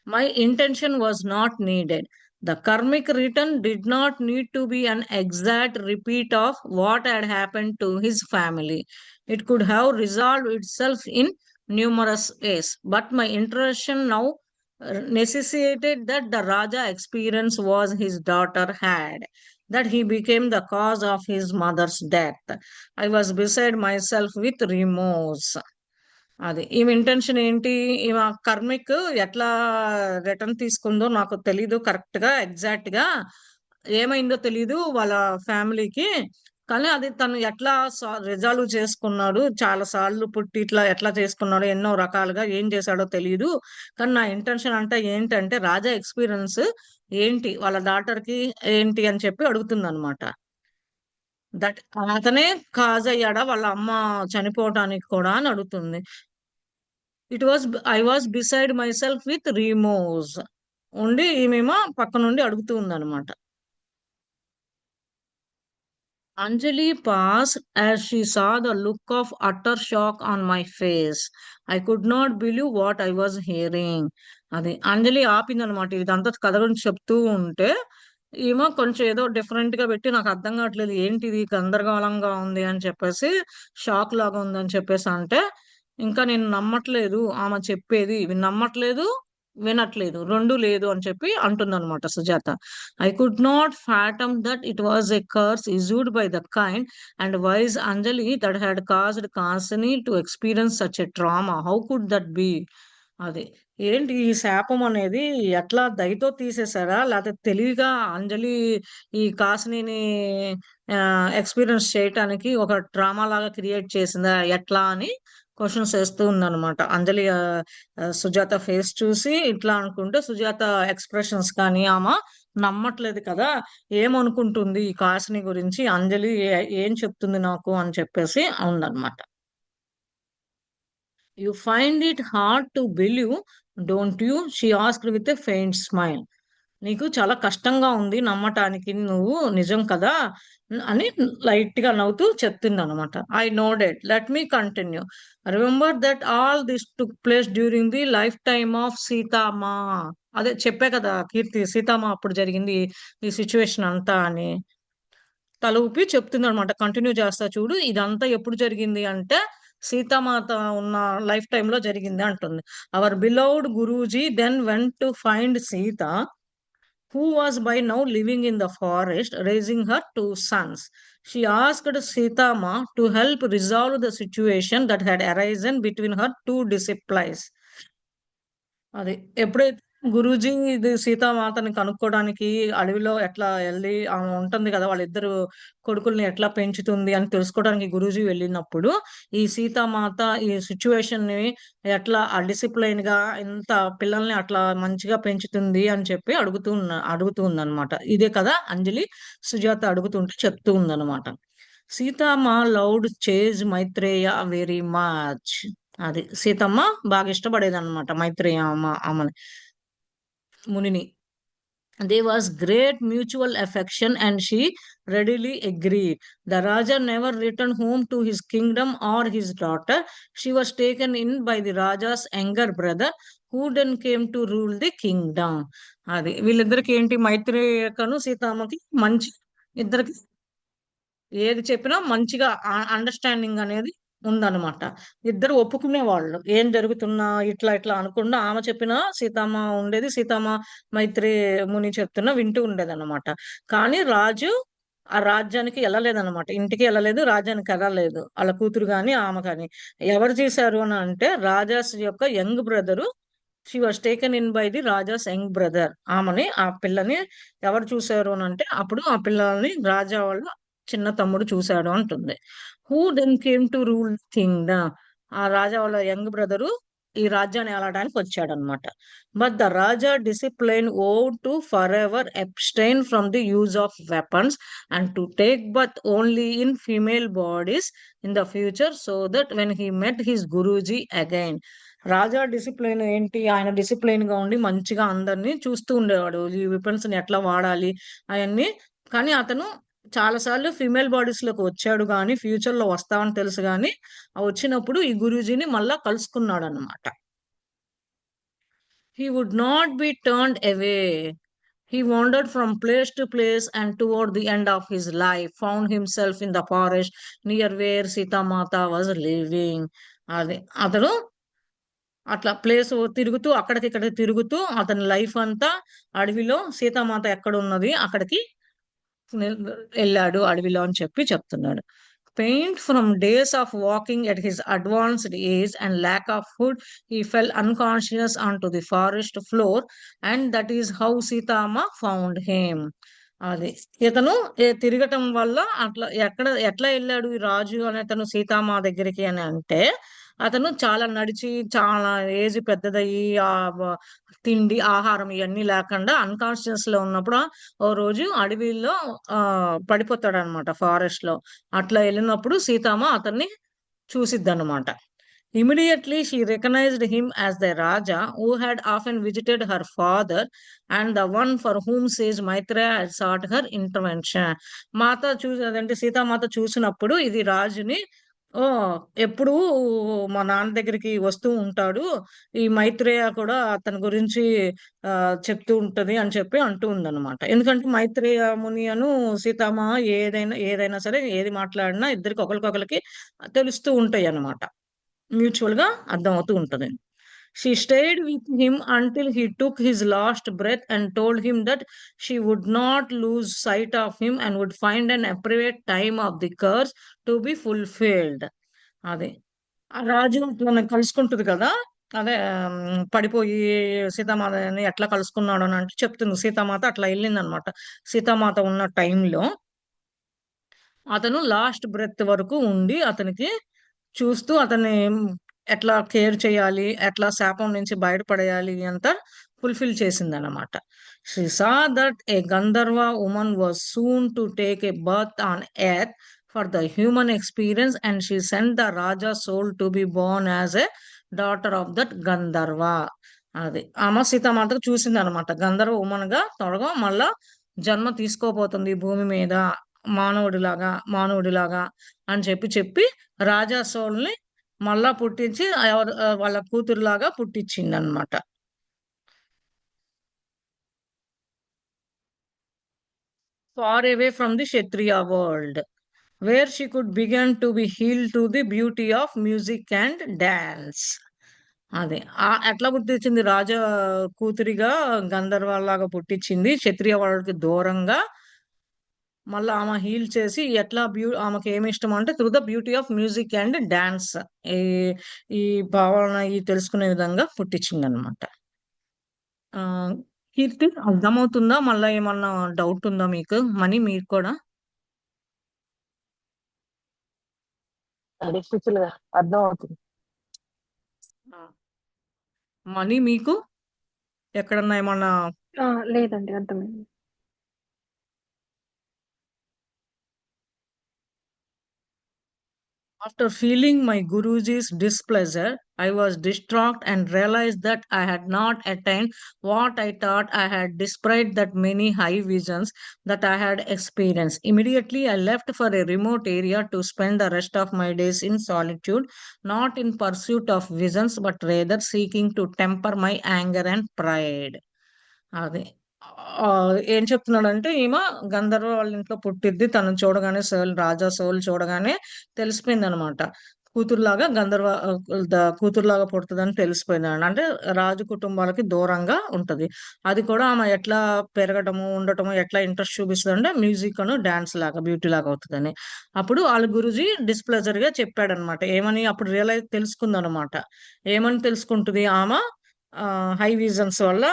My intention was not needed. The karmic return did not need to be an exact repeat of what had happened to his family. It could have resolved itself in numerous ways. But my intention now necessitated that the Raja experience was his daughter had, that he became the cause of his mother's death. I was beside myself with remorse. అది ఈమె intention ఏంటి, ఈమె karmic ఎట్లా return తీసుకుందో నాకు తెలీదు correct గా, exact గా ఏమైందో తెలీదు వాళ్ళ ఫ్యామిలీకి. కానీ అది తను ఎట్లా రిజాల్వ్ చేసుకున్నాడు, చాలా సార్లు పుట్టి ఇట్లా ఎట్లా చేసుకున్నాడు, ఎన్నో రకాలుగా ఏం చేశాడో తెలియదు. కానీ నా ఇంటెన్షన్ అంటే ఏంటంటే రాజా ఎక్స్పీరియన్స్ ఏంటి వాళ్ళ డాటర్ కి ఏంటి అని చెప్పి అడుగుతుంది అనమాట. దట్ అతనే కాజ్ అయ్యాడా వాళ్ళ అమ్మ చనిపోవటానికి కూడా అని అడుగుతుంది. I was beside myself with remorse ఉండి ఈమెమో పక్క నుండి అడుగుతూ ఉందన్నమాట. Anjali paused as she saw the look of utter shock on my face. I could not believe what I was hearing. అది అంజలి ఆపిందనమాట. ఇదంతా కథ గురించి చెప్తూ ఉంటే ఏమో కొంచెం ఏదో డిఫరెంట్ గా పెట్టి నాకు అర్థం కావట్లేదు ఏంటిది గందరగోళంగా ఉంది అని చెప్పేసి, షాక్ లాగా ఉంది అని చెప్పేసి అంటే, ఇంకా నేను నమ్మట్లేదు ఆమె చెప్పేది, నమ్మట్లేదు వినట్లేదు, రెండు లేదు అని చెప్పి అంటుందన్నమాట Sujatha. I could not fathom that it was a curse issued by the kind and wise Anjali that had caused Kasini to experience such a trauma. How could that be? అది ఏంటి ఈ శాపం అనేది ఎట్లా దయతో తీసేశారా, లేకపోతే తెలివిగా అంజలి ఈ కాసిని ఎక్స్పీరియన్స్ చేయటానికి ఒక డ్రామా లాగా క్రియేట్ చేసిందా ఎట్లా అని క్వశ్చన్స్ వేస్తూ ఉందన్నమాట అంజలి. సుజాత ఫేస్ చూసి ఇట్లా అనుకుంటే సుజాత ఎక్స్ప్రెషన్స్ కానీ ఆమె నమ్మట్లేదు కదా, ఏమనుకుంటుంది ఈ కాసిని గురించి అంజలి ఏం చెప్తుంది నాకు అని చెప్పేసి ఉందన్నమాట. You find it hard to believe, don't you, she asked with a faint smile. నీకు చాలా కష్టంగా ఉంది నమ్మటానికి, నువ్వు నిజం కదా అని లైట్ గా నవ్వుతూ చెప్తుంది అనమాట. I nodded. Let me continue. Remember that all this took place during the lifetime of Seethamma. అదే చెప్పే కదా కీర్తి, సీతామా అప్పుడు జరిగింది ఈ సిచ్యువేషన్ అంతా అని తల ఊపి చెప్తుంది అనమాట. కంటిన్యూ చేస్తా చూడు, ఇదంతా ఎప్పుడు జరిగింది అంటే సీతామాత ఉన్న లైఫ్ టైమ్ లో జరిగింది అంటుంది. Our beloved Guruji then went to find Sita, who was by now living in the forest, raising her two sons. She asked Sitama to help resolve the situation that had arisen between her two disciples. అది ఎప్పుడైతే గురూజీ ఇది సీతామాతని కనుక్కోవడానికి అడవిలో ఎట్లా వెళ్ళి ఆమె ఉంటుంది కదా, వాళ్ళిద్దరు కొడుకుల్ని ఎట్లా పెంచుతుంది అని తెలుసుకోవడానికి గురూజీ వెళ్ళినప్పుడు ఈ సీతామాత ఈ సిచ్యువేషన్ ని ఎట్లా ఆ డిసిప్లైన్ గా ఇంత పిల్లల్ని అట్లా మంచిగా పెంచుతుంది అని చెప్పి అడుగుతూ ఉందన్నమాట. ఇదే కదా అంజలి సుజాత అడుగుతుంటే చెప్తూ ఉందన్నమాట. Seethamma loud chase Maitreya very much. అది సీతమ్మ బాగా ఇష్టపడేది అనమాట మైత్రేయ ఆమెని, మునిని. There was great mutual affection and she readily agreed. The Raja never returned home to his kingdom or his daughter. She was taken in by the Raja's younger brother, who then came to rule the kingdom. అది వీళ్ళిద్దరికి ఏంటి మైత్రేయకను సీతమ్మకి మంచి, ఇద్దరికి ఏది చెప్పినా మంచిగా understanding అనేది ఉందన్నమాట. ఇద్దరు ఒప్పుకునే వాళ్ళు, ఏం జరుగుతున్నా ఇట్లా ఇట్లా అనుకుండా ఆమె చెప్పిన సీతమ్మ ఉండేది, సీతమ్మ మైత్రి ముని చెప్తున్నా వింటూ ఉండేది అనమాట. కానీ రాజు ఆ రాజ్యానికి వెళ్ళలేదన్నమాట, ఇంటికి వెళ్ళలేదు, రాజ్యానికి వెళ్ళలేదు వాళ్ళ కూతురు గాని ఆమె కానీ. ఎవరు చేశారు అని అంటే రాజాస్ యొక్క young brother, she was taken in by the Raja's young brother. ఆమెని ఆ పిల్లని ఎవరు చూశారు అని అంటే అప్పుడు ఆ పిల్లల్ని రాజా వాళ్ళ చిన్న తమ్ముడు చూశాడు అంటుంది. Who then came to rule kingdom. ఆ రాజా వాళ్ళ యంగ్ బ్రదరు ఈ రాజ్యాన్ని ఏలడానికి వచ్చాడు అనమాట. But the Raja discipline owe to for ever abstain from the use of weapons and to take birth only in female bodies in the future, so that when he met his Guruji again. Raja discipline ఏంటి, ఆయన discipline గా ఉండి మంచిగా అందరినీ చూస్తూ ఉండేవాడు ఈ weapons ని ఎట్లా వాడాలి అవన్నీ. కానీ అతను చాలా సార్లు ఫీమేల్ బాడీస్ లోకి వచ్చాడు కానీ ఫ్యూచర్ లో వస్తామని తెలుసు కానీ వచ్చినప్పుడు ఈ గురూజీని మళ్ళా కలుసుకున్నాడు అనమాట. He would not be turned away. He wandered from place to place and toward the end of his life found himself in the forest near where Sita Mata was living. అది అతను అట్లా ప్లేస్ తిరుగుతూ అక్కడికి ఇక్కడికి తిరుగుతూ అతని life అంతా అడవిలో సీతామాత ఎక్కడ ఉన్నది అక్కడికి వెళ్ళాడు అడవిలో అని చెప్పి చెప్తున్నాడు. Pained from days of walking at his advanced age and lack of food, he fell unconscious onto the forest floor, and that is how Sitama found him. అది ఇతను తిరగటం వల్ల అట్లా ఎట్లా వెళ్ళాడు ఈ రాజు అనే అతను సీతామ్మ దగ్గరికి అని అంటే, అతను చాలా నడిచి చాలా ఏజ్ పెద్దదయ్యి తిండి ఆహారం ఇవన్నీ లేకుండా అన్కాన్షియస్ లో ఉన్నప్పుడు ఓ రోజు అడవిలో పడిపోతాడు అనమాట, ఫారెస్ట్ లో. అట్లా వెళ్ళినప్పుడు సీతమ్మ అతన్ని చూసిద్దన్నమాట. Immediately she recognized him as the Raja who had often visited her father and the one for whom sage Maitreya had sought her intervention. మాత అదంటే సీతామాత చూసినప్పుడు ఇది రాజుని, ఓ ఎప్పుడు మా నాన్న దగ్గరికి వస్తూ ఉంటాడు, ఈ మైత్రేయ కూడా అతని గురించి చెప్తూ ఉంటది అని చెప్పి అంటూ ఉందన్నమాట. ఎందుకంటే మైత్రేయ ముని అను సీతామ్మ ఏదైనా ఏదైనా సరే ఏది మాట్లాడినా ఇద్దరికి ఒకరికొకరికి తెలుస్తూ ఉంటాయి అన్నమాట, మ్యూచువల్ గా అర్థమవుతూ ఉంటది. She stayed with him until he took his last breath and told him that she would not lose sight of him and would find an appropriate time of the curse to be fulfilled. అది ఆ రాజు తనని కలుసుకుంటుంది కదా, అదే పడిపోయి సీతామాతని ఎట్లా కలుసుకున్నాడు అని అంటే చెప్తుంది. సీతామాత అట్లా వెళ్ళిందనమాట. సీతామాత ఉన్న టైంలో అతను లాస్ట్ బ్రెత్ వరకు ఉండి అతనికి చూస్తూ అతన్ని ఎట్లా కేర్ చేయాలి, ఎట్లా శాపం నుంచి బయటపడేయాలి అంతా ఫుల్ఫిల్ చేసింది అన్నమాట. She saw that a Gandharva woman was soon to take a birth on earth for the human experience and she sent the Raja soul to be born as a daughter of that Gandharva. అది ఆమె సీతామాతకు చూసింది అనమాట, గంధర్వ woman గా త్వరగా మళ్ళా జన్మ తీసుకోబోతుంది భూమి మీద, మానవుడిలాగా అని చెప్పి చెప్పి రాజా సోల్ని మళ్ళా పుట్టించి వాళ్ళ కూతురులాగా పుట్టించింది అనమాట. Far away from the Kshatriya world where she could begin to be heal to the beauty of music and dance. అదే ఎట్లా పుట్టించింది, రాజా కూతురిగా గంధర్వాల్లాగా పుట్టించింది, క్షత్రియ వాళ్ళకి దూరంగా. మళ్ళీ ఆమె హీల్ చేసి ఎట్లా ఆమెకి ఏమి ఇష్టం అంటే through the beauty of music and dance, ఈ ఈ భావన ఈ తెలుసుకునే విధంగా పుట్టించింది అనమాట. కీర్తి అర్థమవుతుందా? మళ్ళా ఏమన్నా డౌట్ ఉందా మీకు? మనీ మీకు కూడా డిఫికల్ట్ గా అర్థం అవుతుంది. మనీ మీకు ఎక్కడన్నా ఏమన్నా? లేదండి, అర్థమైంది. After feeling my Guruji's displeasure, I was distraught and realized that I had not attained what I thought I had, despite that many high visions that I had experienced. Immediately, I left for a remote area to spend the rest of my days in solitude, not in pursuit of visions, but rather seeking to temper my anger and pride. అది ఏం చెప్తున్నాడంటే, ఈమె గంధర్వ వాళ్ళ ఇంట్లో పుట్టిద్ది, తను చూడగానే రాజా soul చూడగానే తెలిసిపోయింది అనమాట. కూతురులాగా గంధర్వ కూతురులాగా పుడుతుందని తెలిసిపోయింది అంటే రాజు కుటుంబాలకి దూరంగా ఉంటది. అది కూడా ఆమె ఎట్లా పెరగటము ఉండటము ఎట్లా ఇంట్రెస్ట్ చూపిస్తుంది అంటే మ్యూజిక్ అను డాన్స్ లాగా బ్యూటీ లాగా అవుతుందని. అప్పుడు వాళ్ళ గురుజీ డిస్ప్లెజర్ గా చెప్పాడనమాట. ఏమని అప్పుడు తెలుసుకుందనమాట. ఏమని తెలుసుకుంటుంది ఆమె? హై విజన్స్ వల్ల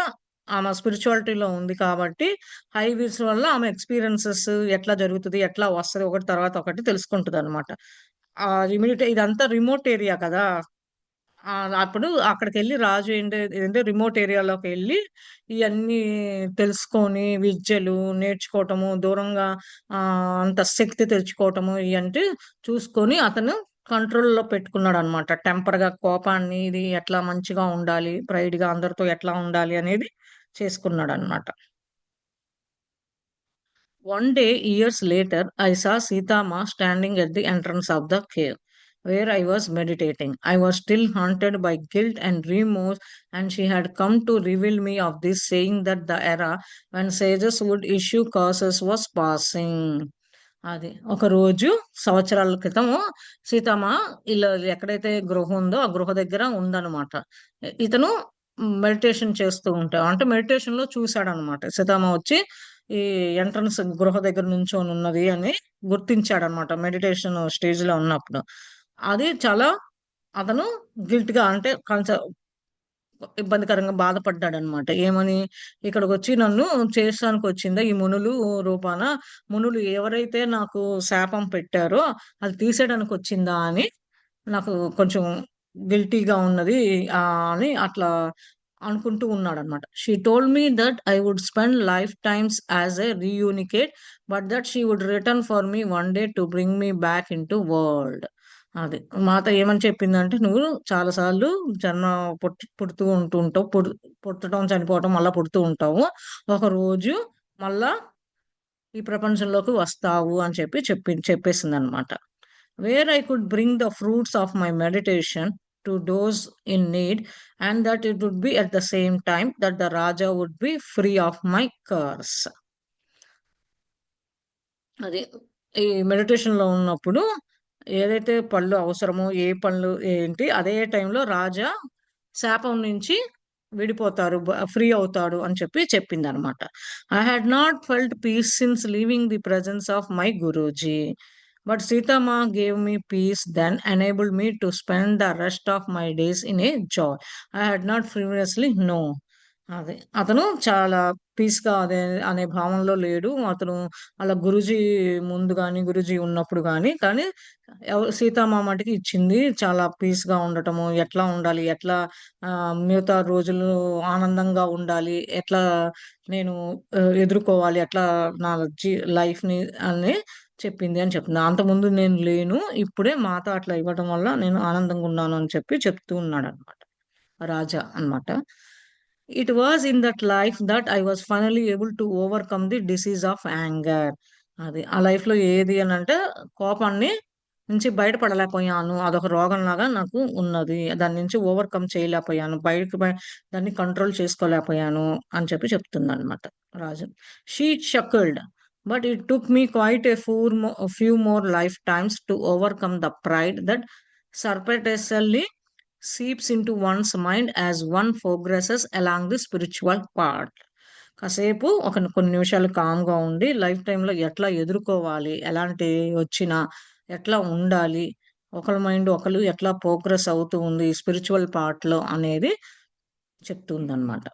ఆమె స్పిరిచువాలిటీలో ఉంది కాబట్టి హై విస్ వల్ల ఆమె ఎక్స్పీరియన్సెస్ ఎట్లా జరుగుతుంది, ఎట్లా వస్తుంది, ఒకటి తర్వాత ఒకటి తెలుసుకుంటుంది అనమాట. ఇదంతా రిమోట్ ఏరియా కదా. అప్పుడు అక్కడికి వెళ్ళి రాజు ఏంటంటే రిమోట్ ఏరియాలోకి వెళ్ళి ఇవన్నీ తెలుసుకొని విద్యలు నేర్చుకోవటము, దూరంగా అంత శక్తి తెచ్చుకోవటము ఇవంటే చూసుకొని అతను కంట్రోల్లో పెట్టుకున్నాడు అనమాట. టెంపర్ గా కోపాన్ని ఇది ఎట్లా మంచిగా ఉండాలి, ప్రైడ్ గా అందరితో ఎట్లా ఉండాలి అనేది చేసుకున్నాడు అనమాట. One day, years later, I saw Sitama standing at the entrance of the cave where I was meditating. I was still haunted by guilt and remorse, and she had come to reveal me of this, saying that the era when sages would issue curses was passing. అది ఒక రోజు సంవత్సరాల క్రితము సీతమ్మ ఇలా ఎక్కడైతే గృహ ఉందో ఆ గృహ దగ్గర ఉందన్నమాట. ఇతను మెడిటేషన్ చేస్తూ ఉంటాడు, అంటే మెడిటేషన్ లో చూశాడనమాట. సీతమ్మ వచ్చి ఈ ఎంట్రన్స్ గృహ దగ్గర నుంచొని ఉన్నది అని గుర్తించాడనమాట మెడిటేషన్ స్టేజ్ లో ఉన్నప్పుడు. అది చాలా అతను గిల్ట్ గా అంటే కొంచెం ఇబ్బందికరంగా బాధపడ్డాడనమాట. ఏమని, ఇక్కడికొచ్చి నన్ను చేసానికి వచ్చిందా ఈ మునులు రూపాన, మునులు ఎవరైతే నాకు శాపం పెట్టారో అది తీసేయడానికి వచ్చిందా అని నాకు కొంచెం గిల్టీగా ఉన్నది అని అట్లా అనుకుంటూ ఉన్నాడనమాట. She told me that I would spend lifetimes as a renunciate, but that she would return for me one day to bring me back into world. అది మాత ఏమని చెప్పిందంటే, నువ్వు చాలా సార్లు జన్మ పుడుతూ ఉంటూ ఉంటావు, పుట్టడం చనిపోవటం మళ్ళా పుడుతూ ఉంటావు, ఒక రోజు మళ్ళా ఈ ప్రపంచంలోకి వస్తావు అని చెప్పేసింది అనమాట. Where I could bring the fruits of my meditation to those in need, and that it would be at the same time that the raja would be free of my curse. అది ఈ మెడిటేషన్ లో ఉన్నప్పుడు ఏదైతే పళ్ళు అవసరమో, ఏ పళ్ళు ఏంటి, అదే టైంలో రాజా శాపం నుంచి విడిపోతారు, ఫ్రీ అవుతాడు అని చెప్పింది అనమాట. I had not felt peace since leaving the presence of my Guruji, but Sitamma gave me peace then enabled me to spend the rest of my days in a joy I had not previously know. అదే అతను చాలా piece గా అనే భావనలో లేడు అతను. అలా గురుజీ ముందు గాని, గురుజీ ఉన్నప్పుడు గాని, కానీ సీతామామటికి ఇచ్చింది చాలా పీస్ గా ఉండటము, ఎట్లా ఉండాలి, ఎట్లా ఆ మిగతా రోజులు ఆనందంగా ఉండాలి, ఎట్లా నేను ఎదుర్కోవాలి, ఎట్లా నా లైఫ్ ని అని చెప్పింది అని చెప్తుంది. అంతకుముందు నేను లేను, ఇప్పుడే మాత అట్లా ఇవ్వడం వల్ల నేను ఆనందంగా ఉన్నాను అని చెప్తూ ఉన్నాడు అనమాట రాజా అన్నమాట. It was in that life that I was finally able to overcome the disease of anger. అది ఆ లైఫ్ లో ఏది అని అంటే, కోపాన్ని నుంచి బయటపడలేకపోయాను, అదొక రోగం లాగా నాకు ఉన్నది, దాని నుంచి ఓవర్కమ్ చేయలేకపోయాను, దాన్ని కంట్రోల్ చేసుకోలేకపోయాను అని చెప్తుంది అనమాట Raju. She chuckled, but it took me quite few more lifetimes to overcome the pride that surreptitiously seeps into one's mind as one progresses along the spiritual path. కాసేపు కొన్ని నిమిషాలు కామ్గా ఉండి లైఫ్ టైంలో ఎట్లా ఎదుర్కోవాలి, ఎలాంటి వచ్చినా ఎట్లా ఉండాలి, ఒకరి మైండ్ ఒకరు ఎట్లా ప్రోగ్రెస్ అవుతూ ఉంది స్పిరిచువల్ పార్ట్ లో అనేది చెప్తుందన్నమాట.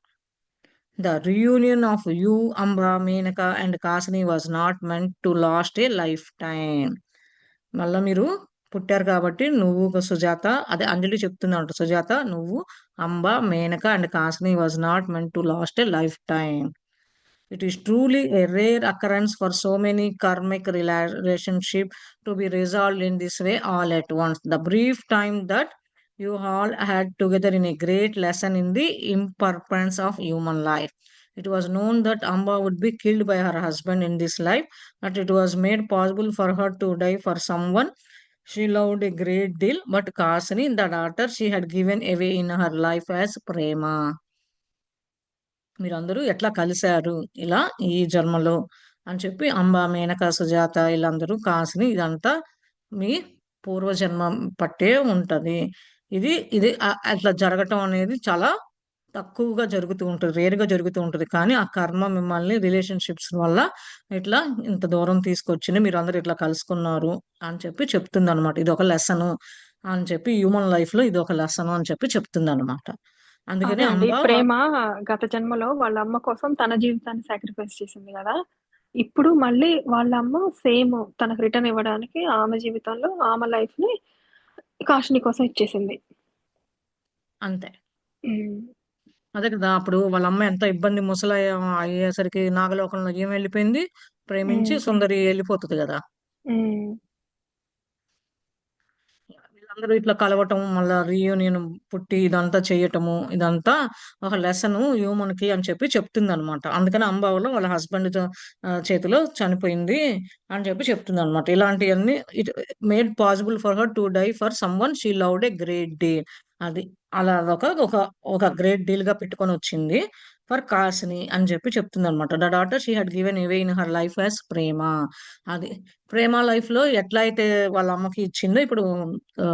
The reunion of you, Amba, Menaka and Kasini was not meant to last a lifetime. మళ్ళా మీరు పుట్టారు కాబట్టి నువ్వు సుజాత, అదే అంజలి చెప్తున్నాడు, సుజాత నువ్వు, Amba, Menaka and Kasini was not meant to last a lifetime. It is truly a rare occurrence for so many karmic relationship to be resolved in this way all at once. The brief time that you all had together in a great lesson in the impermanence of human life. It was known that Amba would be killed by her husband in this life, but it was made possible for her to die for someone she loved a great deal. But Kasini, the daughter she had given away in her life as Prema. మీరందరూ ఎట్లా కలిశారు ఇలా ఈ జన్మలో అని అంబ, మేనక, సుజాత వీళ్ళందరూ కాసిని, ఇదంతా మీ పూర్వజన్మ పట్టే ఉంటది. ఇది ఇది అట్లా జరగటం అనేది చాలా తక్కువగా జరుగుతూ ఉంటుంది, రేరుగా జరుగుతూ ఉంటుంది, కానీ ఆ కర్మ మిమ్మల్ని రిలేషన్షిప్స్ వల్ల ఇట్లా ఇంత దూరం తీసుకొచ్చింది, మీరు అందరూ ఇట్లా కలుసుకున్నారు అని చెప్తుంది అనమాట. ఇది ఒక లెసన్ అని హ్యూమన్ లైఫ్ లో ఇది ఒక లెసన్ అని చెప్తుంది అనమాట. అందుకని అదే అండి. అంబ ప్రేమ గత జన్మలో వాళ్ళ అమ్మ కోసం తన జీవితాన్ని సాక్రిఫైస్ చేసింది గదా! ఇప్పుడు మళ్ళీ వాళ్ళ అమ్మ సేమ్ తనకు రిటర్న్ ఇవ్వడానికి ఆమె జీవితంలో ఆమె లైఫ్‌ని కాషిని కోసం ఇచ్చేసింది. అంతే. హ్మ్. అదే కదా! అప్పుడు వాళ్ళ అమ్మ ఎంత ఇబ్బంది, అయ్యేసరికి నాగలోకంలో ఈమె వెళ్ళిపోయింది, ప్రేమించి హ్మ్. సుందరి వెళ్ళిపోతది కదా! హ్మ్. వీళ్ళందరూ ఇట్లా కలవటం, మళ్ళా రీయూనియన్ పుట్టి ఇదంతా చేయటము, ఇదంతా ఒక లెసన్ హ్యూమన్ కి అని చెప్తుంది అనమాట. అందుకని అంబావలో వాళ్ళ హస్బెండ్ చేతిలో చనిపోయింది అని చెప్తుంది అనమాట. ఇలాంటివన్నీ it made possible for her to die for someone she loved a great deal. అది అలా ఒక ఒక గ్రేట్ డీల్ గా పెట్టుకొని వచ్చింది ఫర్ కాసిని అని చెప్తుంది అనమాట. The daughter she had given away in her life as Prema. అది ప్రేమ లైఫ్ లో ఎట్లా అయితే వాళ్ళ అమ్మకి ఇచ్చిందో ఇప్పుడు ఆ,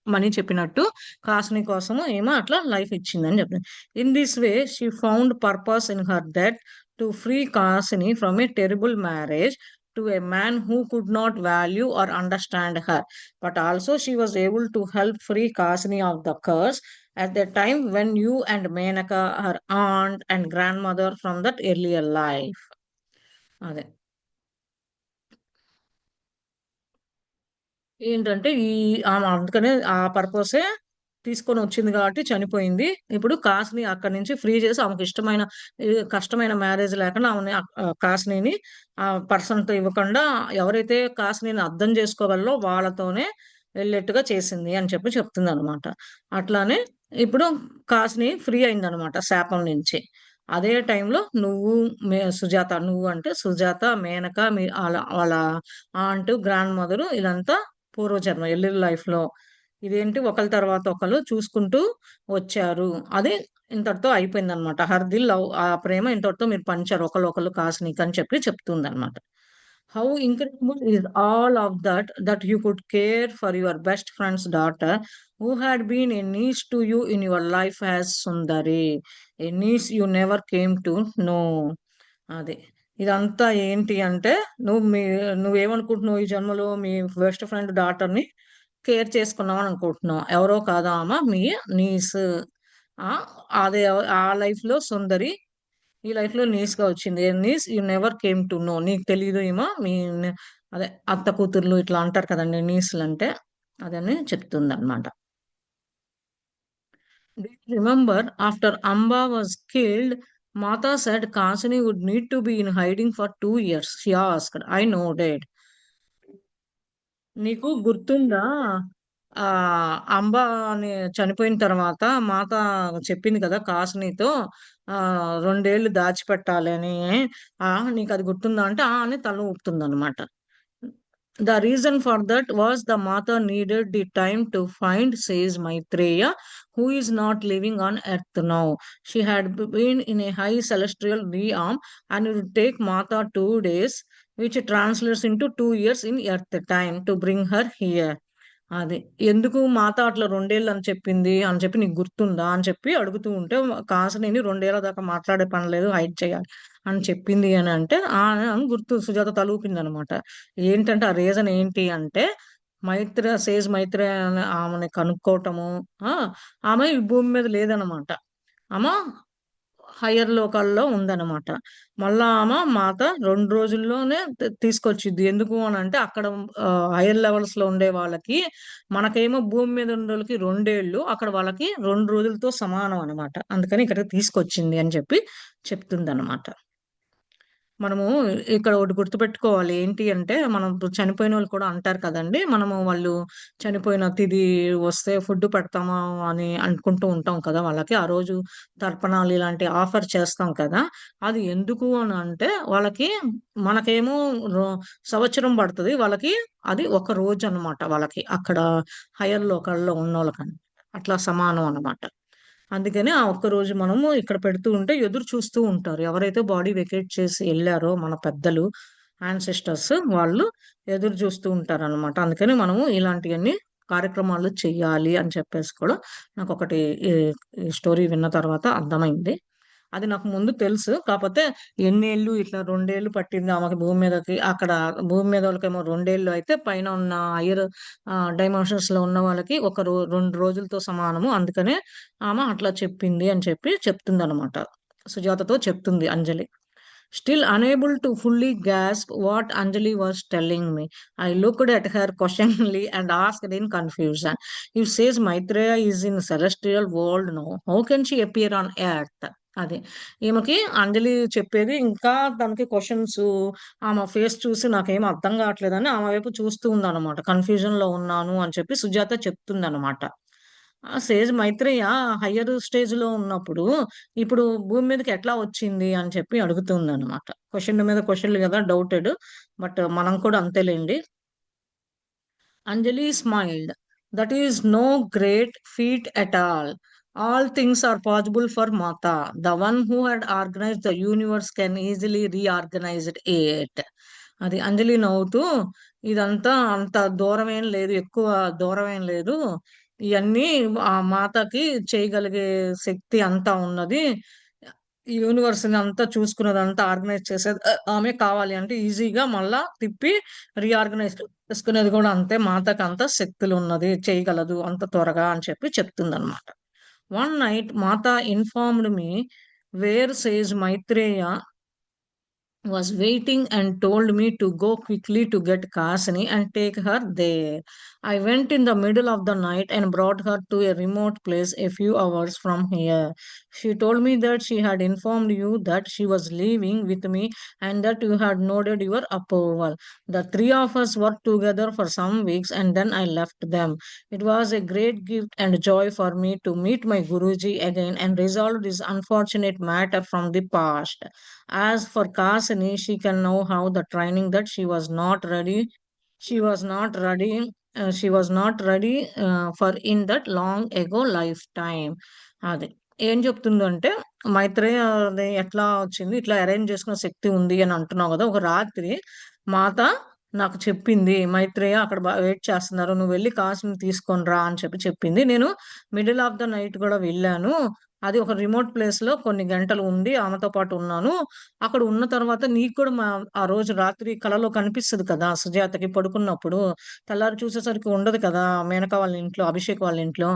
మనీ చెప్పినట్టు కాస్ని కోసము ఏమో అట్లా లైఫ్ ఇచ్చిందని చెప్పింది. In this way she found purpose in her death to free Kasini from a terrible marriage to a man who could not value or understand her. But also she was able to help free Kasini of the curse at the time when you and Menaka, her aunt and grandmother from that earlier life. అదే ఏంటంటే ఆమె అందుకనే ఆ పర్పసే తీసుకొని వచ్చింది కాబట్టి చనిపోయింది. ఇప్పుడు కాస్ట్‌ని అక్కడి నుంచి ఫ్రీ చేసి ఆమెకి ఇష్టమైన కష్టమైన మ్యారేజ్ లేకుండా ఆమెని కాస్ట్‌నిని ఆ పర్సన్‌తో ఇవ్వకుండా ఎవరైతే కాస్ట్‌నిని అర్థం చేసుకోగలరో వాళ్ళతోనే వెళ్ళేట్టుగా చేసింది అని చెప్పి చెప్తుందనమాట. అట్లానే ఇప్పుడు కాస్ట్‌ని ఫ్రీ అయిందనమాట శాపం నుంచి. అదే టైంలో నువ్వు సుజాత నువ్వు అంటే సుజాత, మేనక మీ వాళ్ళ ఆంట్, గ్రాండ్ మదరు ఇదంతా పూర్వజన్మ ఎల్లిన లైఫ్‌లో ఇదేంటి ఒకళ్ళ తర్వాత ఒకళ్ళు చూసుకుంటూ వచ్చారు. అది ఇంతటితో అయిపోయిందనమాట. హర్‌ది లవ్ ఆ ప్రేమ ఇంతటితో మీరు పంచారు ఒకళ్ళొకళ్ళు కాస్మిక్ అని చెప్పి చెప్తుందనమాట. How incredible is all of that you could care for your best friend's daughter who had been a niece to you in your life as Sundari. A niece you never came to know. అది. ఇదంతా ఏంటి అంటే నువ్వేమనుకుంటున్నావు ఈ జన్మలో మీ best friend డాటర్‌ని care చేసుకున్నామని అనుకుంటున్నాం. ఎవరో కాదు ఆమె మీ నీస్. ఆ! అది ఆ లైఫ్‌లో సుందరి. ఈ లైఫ్‌లో నీస్‌గా వచ్చింది. Niece you never came to know. నీకు తెలీదు ఈమె అదే అత్త కూతుర్లు ఇట్లా అంటారు కదండీ నీస్‌లంటే. అదని చెప్తుందనమాట. Do you remember after Amba was killed, Mata said Kasini would need to be in hiding for 2 years. She asked. I nodded. నీకు గుర్తుందా? అంబ అని చనిపోయిన తర్వాత మాత చెప్పింది కదా కాసినితో 2 ఏళ్ళు దాచిపెట్టాలి అని. నీకది గుర్తుందా అంటే, అని తల ఊపుతుందనమాట. The reason for that was the mother needed the time to find, says Maitreya, who is not living on earth now. She had been in a high celestial realm and it would take Mata 2 days, which translates into 2 years in earth time, to bring her here. అది. ఎందుకు మాత అట్లా 2 ఏళ్ళు అని చెప్పింది అని చెప్పి నీకు గుర్తుందా? అని చెప్పి అడుగుతూ ఉంటే కాసినిని 2 ఏళ్ల దాకా మాట్లాడే పని లేదు. హైడ్ చేయాలి అని చెప్పింది అని అంటే, అని గుర్తు సుజాత తలూపిందనమాట. ఏంటంటే ఆ రీజన్ ఏంటి అంటే మైత్రేయ అనే ఆమెని కనుక్కోవటము. ఆ! ఆమె ఈ భూమి మీద లేదనమాట. ఆమె హయ్యర్ లోకాల్లో ఉందనమాట. మళ్ళా ఆమె మాత 2 రోజుల్లోనే తీసుకొచ్చిద్ది. ఎందుకు అనంటే అక్కడ హైయర్ లెవెల్స్‌లో ఉండే వాళ్ళకి, మనకేమో భూమి మీద ఉన్నోళ్ళకి 2 ఏళ్ళు, అక్కడ వాళ్ళకి 2 రోజులతో సమానం అనమాట. అందుకని ఇక్కడికి తీసుకొచ్చింది అని చెప్పి చెప్తుందనమాట. మనము ఇక్కడ ఒకటి గుర్తుపెట్టుకోవాలి. ఏంటి అంటే, మనం ఇప్పుడు చనిపోయినోళ్ళు కూడా అంటారు కదండీ! మనము వాళ్ళు చనిపోయిన తిథి వస్తే ఫుడ్ పెడతాము అని అనుకుంటూ ఉంటాం కదా! వాళ్ళకి. ఆ రోజు తర్పణాలు ఇలాంటి ఆఫర్ చేస్తాం కదా! అది ఎందుకు అనంటే, వాళ్ళకి మనకేమో రొ సంవత్సరం పడతది. వాళ్ళకి అది ఒక రోజనమాట వాళ్ళకి. అక్కడ హైయర్ లోకాల్లో ఉన్నోళ్ళకని. అట్లా సమానం అనమాట. అందుకని ఆ ఒక్కరోజు మనము ఇక్కడ పెడుతూ ఉంటే ఎదురు చూస్తూ ఉంటారు. ఎవరైతే బాడీ వెకేట్ చేసి ఎళ్లారో మన పెద్దలు, యాన్సెస్టర్స్ వాళ్ళు ఎదురు చూస్తూ ఉంటారనమాట. అందుకని మనము ఇలాంటియన్నీ కార్యక్రమాలు చెయ్యాలి అని చెప్పేసి కూడా నాకొకటి ఈ ఈ స్టోరీ విన్న తర్వాత అర్థమైంది. అది నాకు ముందు తెలుసు. కాపోతే ఎన్నేళ్ళు ఇట్లా 2 ఏళ్ళు పట్టింది ఆమెకి భూమి మీదకి. అక్కడ భూమి మీదోళ్ళకేమో 2 ఏళ్ళు అయితే పైన ఉన్న హైయర్ డైమెన్షన్స్‌లో ఉన్న వాళ్ళకి 2 రోజులతో సమానము. అందుకనే ఆమె అట్లా చెప్పింది అని చెప్పి చెప్తుందనమాట. సుజాతతో చెప్తుంది అంజలి. Still unable to fully grasp what Anjali was telling me, I looked at her questioningly and asked in confusion. If says Maitreya is in celestial world now, how can she appear on earth? అది. ఈమెకి అంజలి చెప్పేది ఇంకా తనకి questions ఆమె face చూసి నాకేం అర్థం కావట్లేదని ఆమె వైపు చూస్తూ ఉందనమాట. కన్‌ఫ్యూజన్‌లో ఉన్నాను అని చెప్పి సుజాత చెప్తుందనమాట. సేజ్ మైత్రేయ హైయర్ స్టేజ్‌లో ఉన్నప్పుడు, ఇప్పుడు భూమి మీదకి ఎట్లా వచ్చింది అని చెప్పి అడుగుతుందనమాట. క్వెషన్ మీద క్వెషన్‌లు గదా! డౌటెడ్. బట్ మనం కూడా అంతేలెండి. Anjali smiled. That is no great feat at all. All things are possible for Mata. The one who had organized the universe can easily reorganize it. అది అంజలి నవ్వుతూ, ఇదంతా అంత దూరమేం లేదు. ఎక్కువ దూరమేం లేదు. ఇయన్నీ ఆ మాతకి చేయగలిగే శక్తి అంతా ఉన్నది. ఈ యూనివర్స్‌ని అంతా చూసుకున్నదంతా ఆర్గనైజ్ చేసేది ఆమె కావాలి అంటే ఈజీగా మళ్ళా తిప్పి రీఆర్గనైజ్ చేసుకునేది కూడా అంతే. మాతకంత శక్తులున్నది. చేయగలదు అంత త్వరగా అని చెప్పి చెప్తుందనమాట. One night, Mata informed me where says Maitreya was waiting and told me to go quickly to get Kasini and take her there. I went in the middle of the night and brought her to a remote place a few hours from here. She told me that she had informed you that she was leaving with me and that you had noted your approval. The three of us worked together for some weeks and then I left them. It was a great gift and joy for me to meet my Guruji again and resolve this unfortunate matter from the past. As for Kasini, she can know how the training that she was not ready, she was not ready for in that long ago lifetime. అది ఏం చెప్తుందంటే మైత్రేయ అది ఎట్లా వచ్చింది ఇట్లా arrange చేసుకున్న శక్తి ఉంది అని అంటున్నావు కదా ఒక రాత్రి మాత నాకు చెప్పింది మైత్రేయ అక్కడ వెయిట్ చేస్తున్నారు నువ్వు వెళ్ళి కాసుని తీసుకొని రా అని చెప్పింది నేను మిడిల్ ఆఫ్ ద నైట్ కూడా వెళ్ళాను అది ఒక రిమోట్ ప్లేస్ లో కొన్ని గంటలు ఉండి ఆమెతో పాటు ఉన్నాను. అక్కడ ఉన్న తర్వాత నీకు కూడా ఆ రోజు రాత్రి కలలో కనిపిస్తది కదా! సుజాతకి పడుకున్నప్పుడు. తెల్లారి చూసేసరికి ఉండదు కదా! మేనక వాళ్ళ ఇంట్లో, అభిషేక్ వాళ్ళ ఇంట్లో.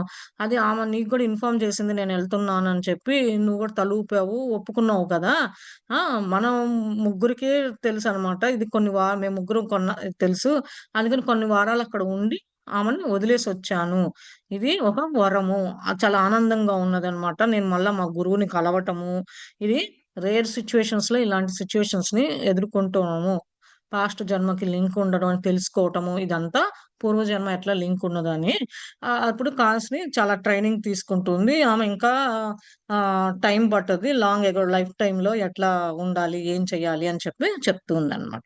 అది ఆమె నీకు కూడా ఇన్ఫార్మ్ చేసింది నేనెళ్తున్నానని చెప్పి. నువ్వు కూడా తలూపావు, ఒప్పుకున్నావు కదా! ఆ! మనం ముగ్గురికే తెలుసనమాట. ఇది కొన్ని మేము ముగ్గురం తెలుసు. అందుకని కొన్ని వారాలు అక్కడ ఉండి ఆమెని వదిలేసొచ్చాను. ఇది ఒక వరము. చాలా ఆనందంగా ఉన్నదనమాట. నేను మళ్ళా మా గురువుని కలవటము, ఇది రేర్ సిట్యుయేషన్స్‌లో ఇలాంటి సిట్యుయేషన్స్‌ని ఎదుర్కొంటున్నాము. పాస్ట్ జన్మకి లింక్ ఉండడం అని తెలుసుకోవటము, ఇదంతా పూర్వజన్మ ఎట్లా లింక్ ఉన్నదని. అప్పుడు కాల్స్‌ని చాలా ట్రైనింగ్ తీసుకుంటుంది. ఆమె ఇంకా టైం పట్టది. లాంగ్ ఎగో లైఫ్ టైమ్‌లో ఎట్లా ఉండాలి, ఏం చేయాలి అని చెప్పి చెప్తూ ఉందనమాట.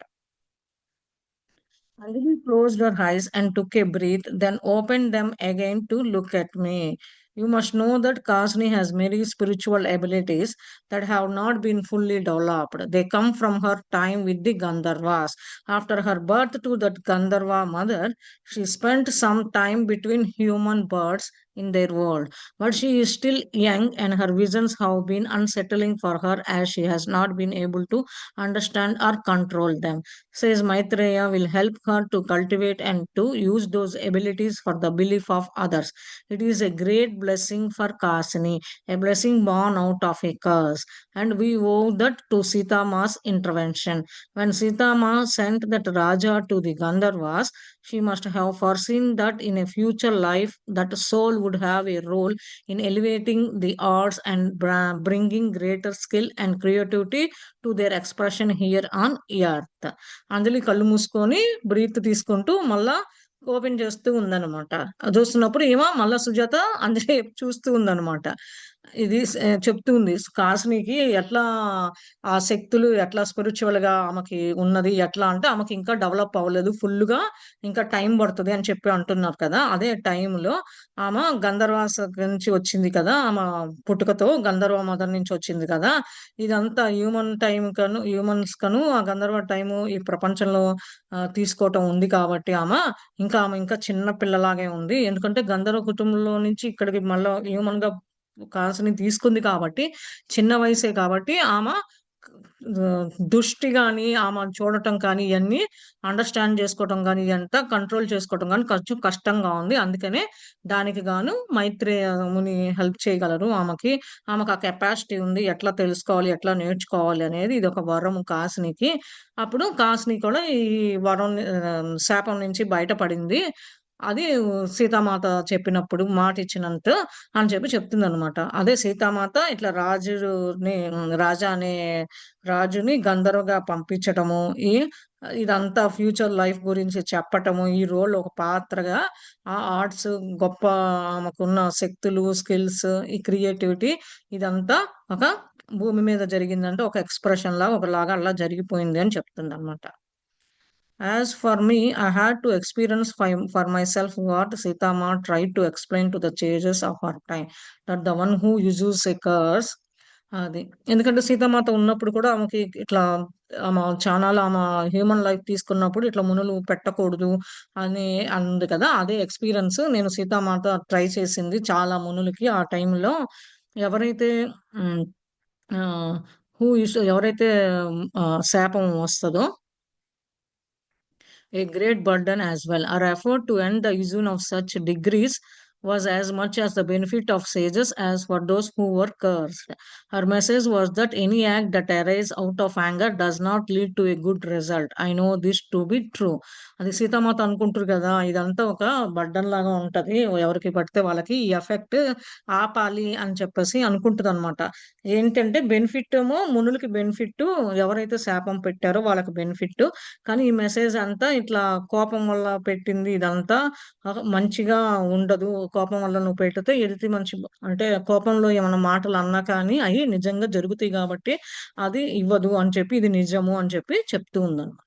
Anjali closed her eyes and took a breath, then opened them again to look at me. You must know that Kasni has many spiritual abilities that have not been fully developed. They come from her time with the Gandharvas. After her birth to that Gandharva mother, she spent some time between human birds in their world. But she is still young and her visions have been unsettling for her as she has not been able to understand or control them. Says Maitreya will help her to cultivate and to use those abilities for the belief of others. It is a great blessing for Kasini, a blessing born out of a curse. And we owe that to Sita Ma's intervention. When Sita Ma sent that Raja to the Gandharvas, she must have foreseen that in a future life that soul would have a role in elevating the arts and bringing greater skill and creativity to their expression here on earth. అంజలి కళ్ళు మూసుకొని breath తీసుకుంటూ మళ్ళా open చేస్తూ ఉందన్నమాట. చూస్తున్నప్పుడు ఏమో మళ్ళా సుజాత అంజలి చూస్తూ ఉందన్నమాట. ఇది చెప్తూ ఉంది. కాసినికి ఎట్లా ఆ శక్తులు ఎట్లా స్పిరిచువల్ గా ఆమెకి ఉన్నది ఎట్లా అంటే ఆమెకి ఇంకా డెవలప్ అవ్వలేదు ఫుల్ గా ఇంకా టైం పడుతుంది అని చెప్పి అంటున్నారు కదా అదే టైంలో ఆమె గంధర్వాస నుంచి వచ్చింది కదా ఆమె పుట్టుకతో గంధర్వ మదర్ నుంచి వచ్చింది కదా ఇదంతా హ్యూమన్ టైం కను హ్యూమన్స్ కను ఆ గంధర్వ టైము ఈ ప్రపంచంలో తీసుకోవటం ఉంది కాబట్టి ఆమె ఇంకా చిన్న పిల్లలాగే ఉంది ఎందుకంటే గంధర్వ కుటుంబంలో నుంచి ఇక్కడికి మళ్ళీ హ్యూమన్ గా కాల్స్‌ని తీసుకుంది కాబట్టి, చిన్న వయసే కాబట్టి దృష్టి గాని, ఆమెను చూడటం కానీ, ఇయన్నీ అండర్‌స్టాండ్ చేసుకోవటం గాని, ఇదంతా కంట్రోల్ చేసుకోవటం గాని కొంచెం కష్టంగా ఉంది. అందుకనే దానికి గాను మైత్రేయ ముని హెల్ప్ చేయగలరు ఆమెకి. ఆమెకు ఆ కెపాసిటీ ఉంది. ఎట్లా తెలుసుకోవాలి, ఎట్లా నేర్చుకోవాలి అనేది ఇదొక వరం కాసినికి. అప్పుడు కాసిని కూడా ఈ శాపం నుంచి బయటపడింది. అది సీతామాత చెప్పినప్పుడు మాటిచ్చినంత అని చెప్పి చెప్తుందనమాట. అదే సీతామాత ఇట్లా రాజా అనే రాజుని గంధర్వగా పంపించటము, ఇదంతా ఫ్యూచర్ లైఫ్ గురించి చెప్పటము, ఈ రోల్ ఒక పాత్రగా ఆ ఆర్ట్స్ గొప్ప ఆమెకున్న శక్తులు, స్కిల్స్, ఈ క్రియేటివిటీ ఇదంతా ఒక భూమి మీద జరిగిందంటే ఒక ఎక్స్‌ప్రెషన్ లాగా ఒకలాగా అలా జరిగిపోయింది అని చెప్తుందనమాట. As for me, I had to experience for myself what Sita Ma tried to explain to the sages of her time. That the one who uses a curse, అది. ఎందుకంటే సీతామాత ఉన్నప్పుడు కూడా ఆమెకి ఇట్లా ఆమె హ్యూమన్ లైఫ్ తీసుకున్నప్పుడు ఇట్లా మునులు పెట్టకూడదు అని అంది కదా! అదే ఎక్స్‌పీరియన్స్ నేను సీతామాత ట్రై చేసింది చాలా మునులకి ఆ టైంలో. ఎవరైతే హ్మ్. ఆహ్, ఎవరైతే శాపం వస్తదో a great burden as well. Our effort to end the use of such degrees was as much as the benefit of sages as for those who were cursed. Her message was that any act that arises out of anger does not lead to a good result. I know this to be true. అది సీతామాత అనుకుంటారు కదా, ఇదంతా ఒక బడ్డన్ లాగా ఉంటది, ఎవరికి పడితే వాళ్ళకి ఈ ఎఫెక్ట్ ఆపాలి అని చెప్పేసి అనుకుంటుంది అనమాట. ఏంటంటే బెనిఫిట్ ఏమో మునులకి బెనిఫిట్, ఎవరైతే శాపం పెట్టారో వాళ్ళకి బెనిఫిట్. కానీ ఈ మెసేజ్ అంతా ఇట్లా కోపం వల్ల పెట్టింది, ఇదంతా మంచిగా ఉండదు. కోపం వల్ల నువ్వు పెడితే ఎదుటి మనిషి అంటే కోపంలో ఏమైనా మాటలు అన్నా కానీ అవి నిజంగా జరుగుతాయి కాబట్టి అది ఇవ్వదు అని చెప్పి, ఇది నిజము అని చెప్పి చెప్తూ ఉందన్నమాట.